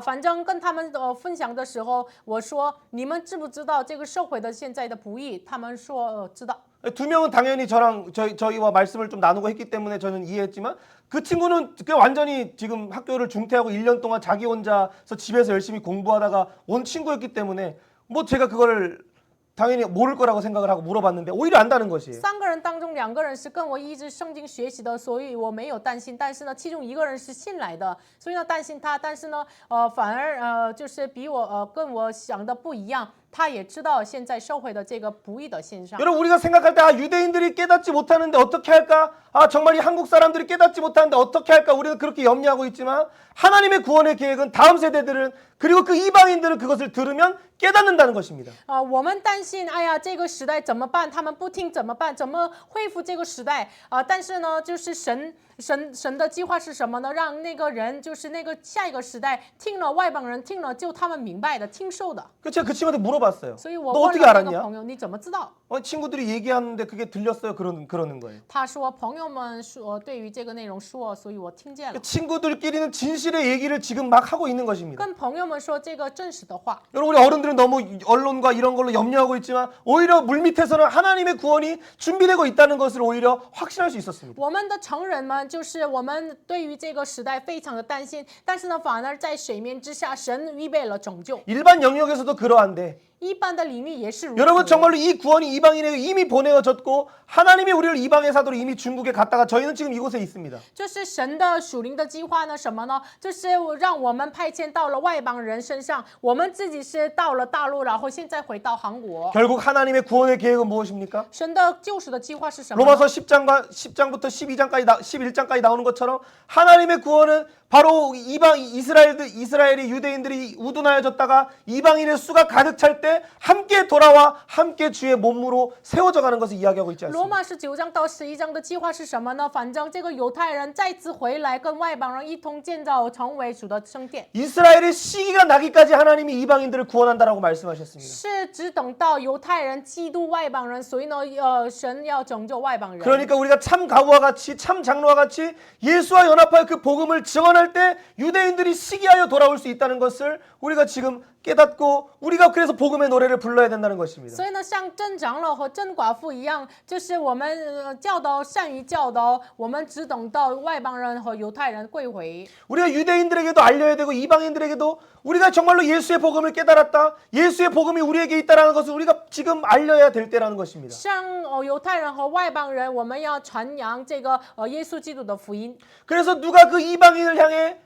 反正跟他们分享的时候，我说你们知不知道这个社会的现在的不义？他们说知道。 두 명은 당연히 저희와 말씀을 좀 나누고 했기 때문에 저는 이해했지만 그 친구는 완전히 지금 학교를 중퇴하고 1년 동안 자기 혼자서 집에서 열심히 공부하다가 온 친구였기 때문에 뭐 제가 그거를 당연히 모를 거라고 생각을 하고 물어봤는데 오히려 안다는 것이에요. 三个人当中2个人是跟我一直圣经学习的，所以我没有担心。但是呢，其中1个人是信来的，所以呢担心他。但是呢，反而就是比我跟我想的不一样。 他也知道现在社会的这个不义的现象。 여러분 우리가 생각할 때 유대인들이 깨닫지 못하는데 어떻게 할까? 정말 이 한국 사람들이 깨닫지 못하는데 어떻게 할까? 우리는 그렇게 염려하고 있지만 하나님의 구원의 계획은 다음 세대들은 그리고 그 이방인들은 그것을 들으면 깨닫는다는 것입니다. 我们担心，哎呀，这个时代怎么办？他们不听怎么办？怎么恢复这个时代？但是呢，就是神的计划是什么呢？让那个人，就是那个下一个时代听了外邦人听了就他们明白的、听受的。 제가 그 친구한테 물어봤어요. 所以我 너 问 어떻게 了那个 알았냐? 朋友，你怎么知道？ 친구들이 얘기하는데 그게 들렸어요. 그러는 거예요. 他说朋友们说对于这个内容说，所以我听见了。 친구들끼리는 진실의 얘기를 지금 막 하고 있는 것입니다. 跟朋友们说这个真实的话。 여러분 우리 어른들은 너무 언론과 이런 걸로 염려하고 있지만 오히려 물밑에서는 하나님의 구원이 준비되고 있다는 것을 오히려 확신할 수 있었습니다. 我们的成人们就是我们对于这个时代非常的担心，但是呢，反而在水面之下，神预备了拯救。 일반 영역에서도 그러한데 一般的领域也是如此。 여러분 정말로 이 구원이 이방인에게 이미 보내어졌고 하나님이 우리를 이방의 사도로 이미 중국에 갔다가 저희는 지금 이곳에 있습니다. 就是神的属灵的计划呢，什么呢？就是让我们派遣到了外邦人身上，我们自己是到了大陆，然后现在回到韩国。 결국 하나님의 구원의 계획은 무엇입니까? 神的救赎的计划是什么呢？ 로마서 10장부터 11장까지 나오는 것처럼 하나님의 구원은 바로 이스라엘이 유대인들이 우둔하여졌다가 이방인의 수가 가득 찰 때 함께 돌아와 함께 주의 몸으로 세워져 가는 것을 이야기하고 있지 罗 않습니까? 马是9章到11章的计划是什么呢？反正这个犹太人再次回来，跟外邦人一同建造成为主的圣殿。 이스라엘의 시기가 나기까지 하나님이 이방인들을 구원한다라고 말씀하셨습니다. 是只等到犹太人嫉妒外邦人，所以呢，神要拯救外邦人。 그러니까 우리가 참 가부와 같이 참 장로와 같이 예수와 연합하여 그 복음을 증언할 때 유대인들이 시기하여 돌아올 수 있다는 것을 우리가 지금 깨닫고 우리가 그래서 복음의 노래를 불러야 된다는 것입니다. 所以呢，像真长老和真寡妇一样，就是我们教导善于教导，我们只等到外邦人和犹太人归回。 우리가 유대인들에게도 알려야 되고 이방인들에게도 우리가 정말로 예수의 복음을 깨달았다. 예수의 복음이 우리에게 있다라는 것을 우리가 지금 알려야 될 때라는 것입니다. 像犹太人和外邦人，我们要传扬这个耶稣基督的福音。 그래서 누가 그 이방인을 향해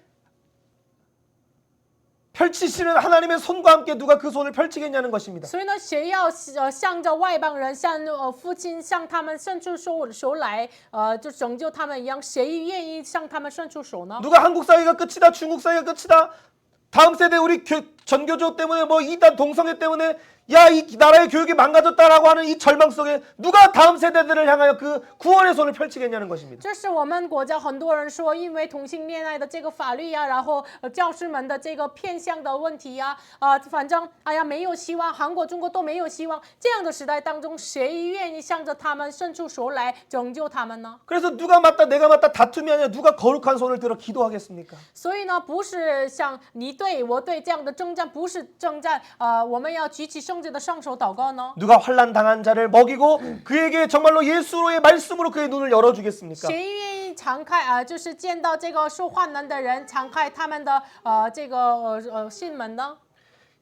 펼치시는 하나님의 손과 함께 누가 그 손을 펼치겠냐는 것입니다. 所以呢，谁要向着外邦人，向父亲向他们伸出手来，就拯救他们一样，谁愿意向他们伸出手呢？ 누가 한국 사회가 끝이다, 중국 사회가 끝이다. 다음 세대 우리 전교조 때문에 뭐 이단 동성애 때문에 야, 이 나라의 교육이 망가졌다라고 하는 이 절망 속에 누가 다음 세대들을 향하여 그 구원의 손을 펼치겠냐는 것입니다. 这是我们国家很多人说，因为同性恋爱的这个法律呀，然后教师们的这个偏向的问题呀，反正哎呀没有希望，韩国、中国都没有希望。这样的时代当中，谁愿意向着他们伸出手来拯救他们呢？ 그래서 누가 맞다 내가 맞다 다툼이 아니라 누가 거룩한 손을 들어 기도하겠습니까? 所以呢，不是像你对我对这样的征战，不是征战，我们要举起圣洁的双手祷告呢？ 누가 환난 당한 자를 먹이고 그에게 정말로 예수로의 말씀으로 그의 눈을 열어주겠습니까? 谁愿意敞开就是见到这个受患难的人，敞开他们的这个心门呢？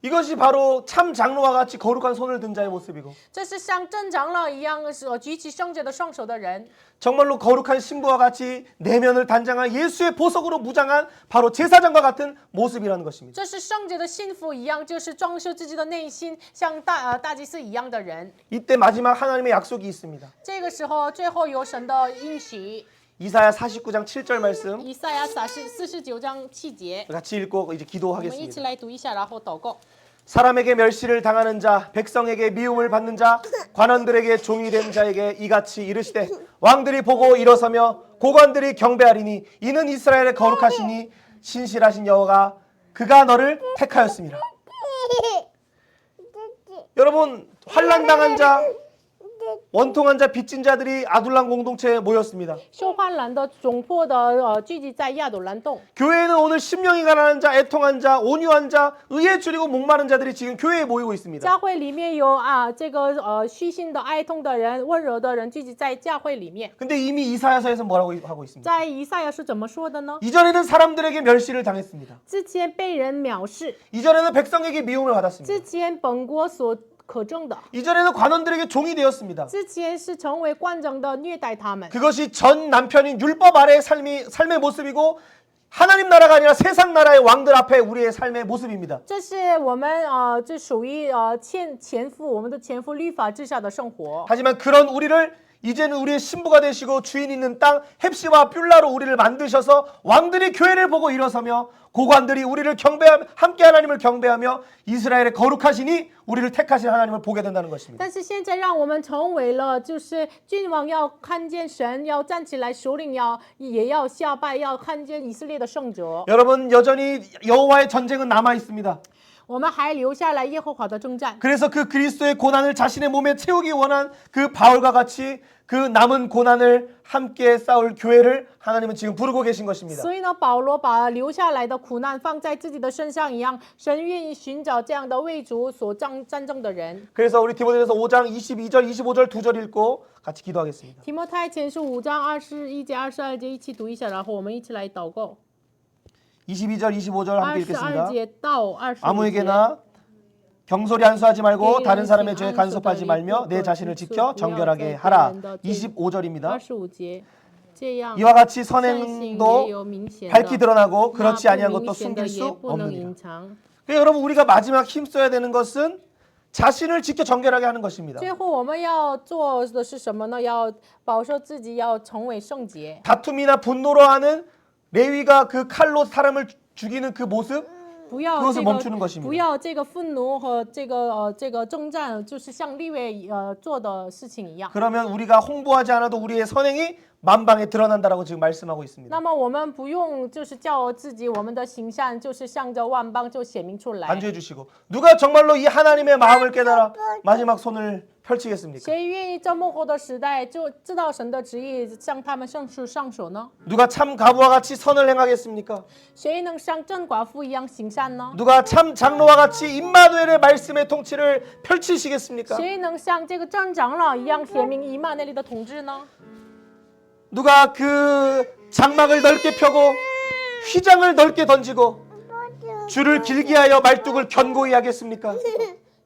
이것이 바로 참 장로와 같이 거룩한 손을 든 자의 모습이고 这是像真长老一样举起圣洁的双手的人。 정말로 거룩한 신부와 같이 내면을 단장한 예수의 보석으로 무장한 바로 제사장과 같은 모습이라는 것입니다. 这是圣洁的幸福一样，就是装饰自己的内心，像大祭司一样的人。 이때 마지막 하나님의 약속이 있습니다. 这个时候，最后有神的应许。 이사야 49장 7절 말씀 以赛亚49章7节， 같이 읽고 이제 我们一起 기도하겠습니다. 来读一下，然后祷告。 사람에게 멸시를 당하는 자, 백성에게 미움을 받는 자, 관원들에게 종이 된 자에게 이같이 이르시되 왕들이 보고 일어서며 고관들이 경배하리니 이는 이스라엘의 거룩하시니 신실하신 여호와가 그가 너를 택하였습니다. 여러분 환난 당한 자, 원통한 자, 빚진 자들이 아둘람 공동체에 모였습니다. 受患难的、窘迫的聚集在亚朵兰洞。 교회에는 오늘 심령이 가난한 자, 애통한 자, 온유한 자, 의에 줄이고 목마른 자들이 지금 교회에 모이고 있습니다. 教会里面有这个虚心的、哀痛的人、温柔的人聚集在教会里面。 근데 이미 이사야서에서 뭐라고 하고 있습니다. 在以赛亚是怎么说的呢？ 이전에는 사람들에게 멸시를 당했습니다. 之前被人藐视， 이전에는 백성에게 미움을 之 받았습니다. 前本国所可争的。 이전에는 관원들에게 종이 되었습니다. 之前是成为官长的虐待他们， 그것이 전 남편인 율법 아래의 삶의 모습이고 하나님 나라가 아니라 세상 나라의 왕들 앞에 우리의 삶의 모습입니다. 这是我们这属于前夫我们的前夫律法之下的生活。 하지만 그런 우리를 이제는 우리의 신부가 되시고 주인 있는 땅 헵시와 뷸라로 우리를 만드셔서 왕들이 교회를 보고 일어서며 고관들이 우리를 경배하며 함께 하나님을 경배하며 이스라엘의 거룩하시니 우리를 택하신 하나님을 보게 된다는 것입니다. 但是现在让我们成为了，就是君王要看见神，要站起来，首领也要下拜，要看见以色列的圣者。 여러분 여전히 여호와의 전쟁은 남아 있습니다. 我们还留下来耶和华的征战。 그래서 그 그리스도의 고난을 자신의 몸에 채우기 원한 그 바울과 같이 그 남은 고난을 함께 싸울 교회를 하나님은 지금 부르고 계신 것입니다. 所以呢，保罗把留下来的苦难放在自己的身上一样，神愿意寻找这样的为主所战争的人。 그래서 우리 디모데전서 5장 22절, 25절 두 절 읽고 같이 기도하겠습니다. 提摩太前书5章21节、22节一起读一下，然后我们一起来祷告。 22절, 25절 함께 읽겠습니다. 22节到25节。 아무에게나 경솔히 안수하지 말고 다른 사람의 죄에 간섭하지 말며 내 자신을 지켜 정결하게 하라. 25절입니다. 25节。 这样 이와 같이 善行也 선행도 有明显的， 밝히 드러나고 那 그렇지 不 아니한 明 것도 显的 숨길 也 수 不能 없느니라. 隐藏。 그러니까 여러분 우리가 마지막 힘써야 되는 것은 자신을 지켜 정결하게 하는 것입니다. 最后我们要做的是什么呢？要保守自己，要成为圣洁。 다툼이나 분노로 하는 레위가 그 칼로 사람을 죽이는 그 모습 不要 그것을 这 멈추는 个， 것입니다. 不要这个愤怒和这个征战，就是像利未做的事情一样。 그러면 우리가 홍보하지 않아도 우리의 선행이 만방에 드러난다라고 지금 말씀하고 있습니다. 那么我们不用就是骄傲自己，我们的形象就是向着万邦就显明出来。 안주해 주시고 누가 정말로 이 하나님의 마음을 깨달아 마지막 손을 펼치겠습니까? 谁愿意在幕后的时代就知道神的旨意，向他们上手呢？ 누가 참 가부와 같이 선을 행하겠습니까? 谁能像真寡妇一样行善呢？ 누가 참 장로와 같이 임마누엘의 말씀의 통치를 펼치시겠습니까? 谁能像这个真长老一样显明以马内利的统治呢？ 누가 그 장막을 넓게 펴고 휘장을 넓게 던지고 줄을 길게 하여 말뚝을 견고히 하겠습니까?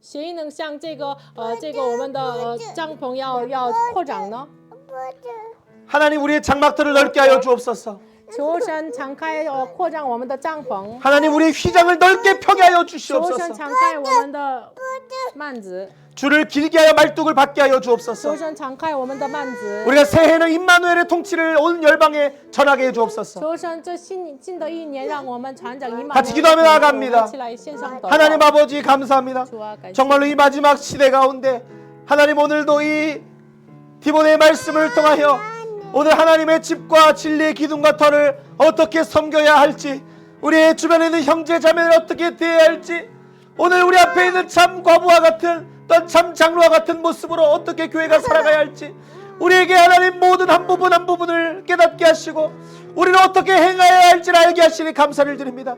谁能像这个我们的帐篷要扩展呢？ 하나님 우리의 장막들을 넓게 하여 주옵소서. 求神敞开扩展我们的帐篷， 하나님 우리의 휘장을 넓게 펴게 하여 求神 주시옵소서. 敞开我们的幔子， 줄을 길게 하여 말뚝을 받게 하여 求 주옵소서. 神敞开我们的幔子， 우리가 새해는 임마누엘의 통치를 온 열방에 전하게 해 주옵소서. 求神这新的一年让我们传讲以马 같이 기도하며 나아갑니다. 一起来线上祷 하나님 告。 아버지 감사합니다. 主啊，感谢 정말로 이 마지막 시대 가운데 하나님 오늘도 이 디모데의 말씀을 통하여 오늘 하나님의 집과 진리의 기둥과 터를 어떻게 섬겨야 할지, 우리의 주변에 있는 형제 자매를 어떻게 대해야 할지, 오늘 우리 앞에 있는 참 과부와 같은 또 참 장로와 같은 모습으로 어떻게 교회가 살아가야 할지, 우리에게 하나님 모든 한 부분 한 부분을 깨닫게 하시고 우리는 어떻게 행해야 할지를 알게 하시니 감사를 드립니다.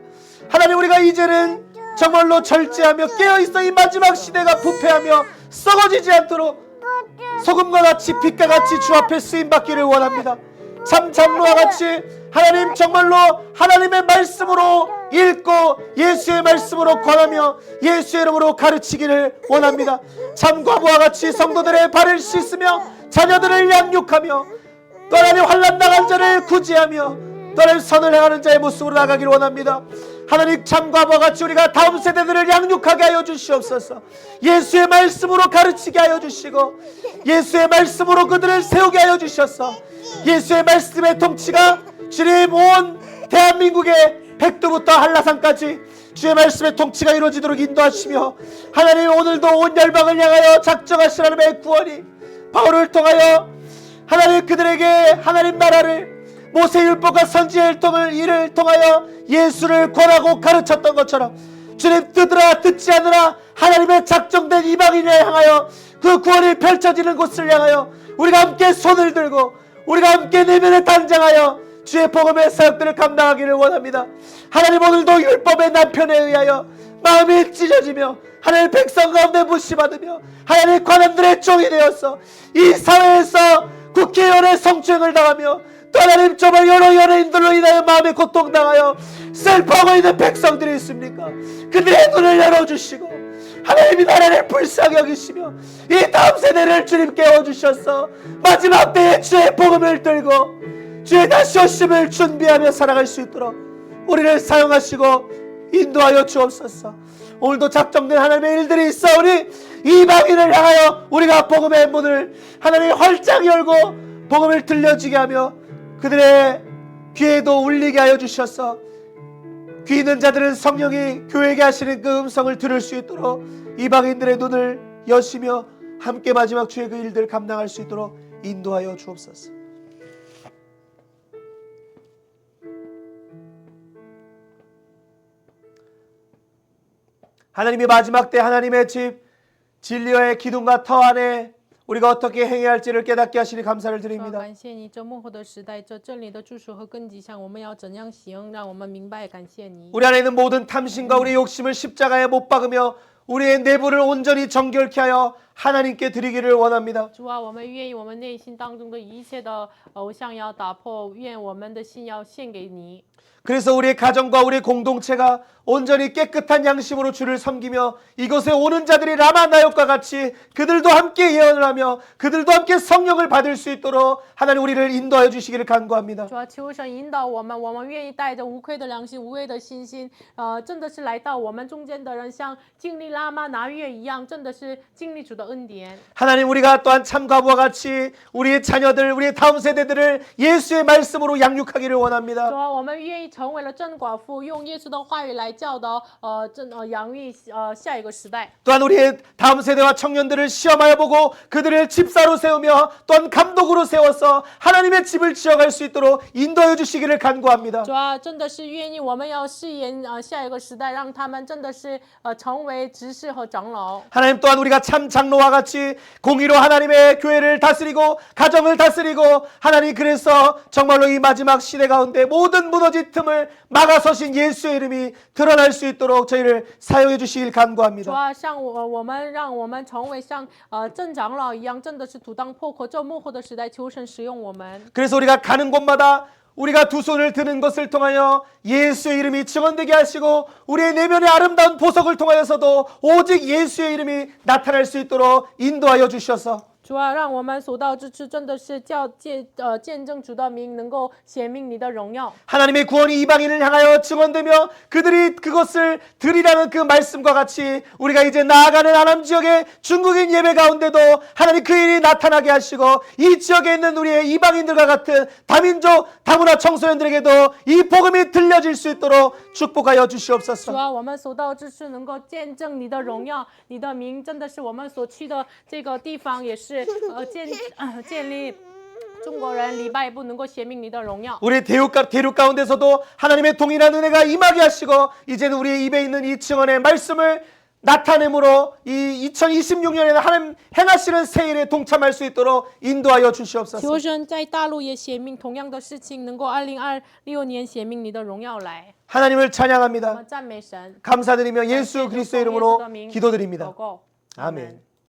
하나님 우리가 이제는 정말로 절제하며 깨어있어 이 마지막 시대가 부패하며 썩어지지 않도록 소금과 같이 빛과 같이 주 앞에 쓰임받기를 원합니다. 참 장로와 같이 하나님 정말로 하나님의 말씀으로 읽고 예수의 말씀으로 권하며 예수의 이름으로 가르치기를 원합니다. 참 과부와 같이 성도들의 발을 씻으며 자녀들을 양육하며 또 하나님 환난 당한 자를 구제하며 또 하나님 선을 행하는 자의 모습으로 나가기를 원합니다. 하나님 참 과부와 같이 우리가 다음 세대들을 양육하게 하여 주시옵소서. 예수의 말씀으로 가르치게 하여 주시고 예수의 말씀으로 그들을 세우게 하여 주셔서 예수의 말씀의 통치가 주님 온 대한민국의 백두부터 한라산까지 주의 말씀의 통치가 이루어지도록 인도하시며 하나님 오늘도 온 열방을 향하여 작정하신 하나님의 구원이 바울을 통하여 하나님 그들에게 하나님 나라를 모세율법과 선지의 일을 통하여 예수를 권하고 가르쳤던 것처럼 주님 듣지 않으라 하나님의 작정된 이방인을 향하여 그 구원이 펼쳐지는 곳을 향하여 우리가 함께 손을 들고 우리가 함께 내면에 단장하여 주의 복음의 사역들을 감당하기를 원합니다. 하나님 오늘도 율법의 남편에 의하여 마음이 찢어지며 하나님 백성 가운데 무시받으며 하나님 관원들의 종이 되어서 이 사회에서 국회의원의 성추행을 당하며 또 하나님 정말 여러 연예인들로 인하여 마음의 고통당하여 슬퍼하고 있는 백성들이 있습니까? 그들의 눈을 열어주시고 하나님이 나라를 불쌍히 여기시며 이 다음 세대를 주님 깨워주셔서 마지막 때에 주의 복음을 들고 주의 다시 오심을 준비하며 살아갈 수 있도록 우리를 사용하시고 인도하여 주옵소서. 오늘도 작정된 하나님의 일들이 있사오니 이방인을 향하여 우리가 복음의 문을 하나님이 활짝 열고 복음을 들려지게 하며 그들의 귀에도 울리게 하여 주셔서 귀 있는 자들은 성령이 교회에게 하시는 그 음성을 들을 수 있도록 이방인들의 눈을 여시며 함께 마지막 주의 그 일들을 감당할 수 있도록 인도하여 주옵소서. 하나님이 마지막 때 하나님의 집 진리의 기둥과 터 안에 우리가 어떻게 행해야 할지를 깨닫게 하시니 감사를 主啊 드립니다. 感谢你，这幕后的时代，这真理的注释和根基上，我们要怎样行，让我们明白。感谢你。 우리 안에 있는 모든 탐심과 우리의 욕심을 십자가에 못 박으며 우리의 내부를 온전히 정결케 하여 하나님께 드리기를 원합니다. 主啊，我们愿意我们内心当中的一切的偶像要打破，愿我们的心要献给你。 그래서 우리의 가정과 우리의 공동체가 온전히 깨끗한 양심으로 주를 섬기며 이곳에 오는 자들이 라마나역과 같이 그들도 함께 예언을 하며 그들도 함께 성령을 받을 수 있도록 하나님 우리를 인도하여 주시기를 간구합니다. 主啊，求神引导我们，我们愿意带着无愧的良心、无畏的信心，真的是来到我们中间的人，像经历拉玛拿月一样，真的是经历主的恩典。 하나님 우리가 또한 참과부와 같이 우리의 자녀들, 우리의 다음 세대들을 예수의 말씀으로 양육하기를 원합니다. 主啊，我们愿意成为了真寡妇，用耶稣的话语来教导，养育下一个时代。 또한 우리의 다음 세대와 청년들을 시험하여 보고 그들을 집사로 세우며 또한 감독으로 세워서 하나님의 집을 지어갈 수 있도록 인도하여 주시기를 간구합니다. 主啊，真的是愿意我们要饰演下一个时代，让他们真的是成为执事和长老。 하나님 또한 우리가 참 장로와 같이 공의로 하나님의 교회를 다스리고 가정을 다스리고 하나님 그래서 정말로 이 마지막 시대 가운데 모든 무너진 틈을 막아서신 예수의 이름이 드러날 수 있도록 저희를 사용해 주시길 主 간구합니다. 啊，像我们让我们成为像正长老一样，真的是土当破口。这幕后的时代，求神使用我们。 그래서 우리가 가는 곳마다 우리가 두 손을 드는 것을 통하여 예수의 이름이 증언되게 하시고 우리의 내면의 아름다운 보석을 통하여서도 오직 예수의 이름이 나타날 수 있도록 인도하여 주셔서 主啊，让我们所到之处，真的是见证主的名，能够显明你的荣耀。 하나님의 구원이 이방인을 향하여 증언되며 그들이 그것을 드리라는 그 말씀과 같이 우리가 이제 나아가는 하남 지역의 중국인 예배 가운데도 하나님 그 일이 나타나게 하시고 이 지역에 있는 우리의 이방인들과 같은 다민족 다문화 청소년들에게도 이 복음이 들려질 수 있도록 축복하여 主 주시옵소서. 啊，我们所到之处能够见证你的荣耀，你的名真的是我们所去的这个地方，也是建立中国人礼拜不能够显明你的荣耀。 우리 대륙 가운데서도 하나님의 동일한 은혜가 임하게 하시고 이제는 우리의 입에 있는 이 증언의 말씀을 나타내므로 이 2026년에는 하나님 행하시는 새 일에 동참할 수 있도록 인도하여 주시옵소서. 求神在大陆也显明同样的事情，能够2026年显明你的荣耀来。 하나님을 我 찬양합니다. 们赞美神， 감사드리며 예수 그리스도의 이름으로 祷 기도드립니다. 告。 아멘.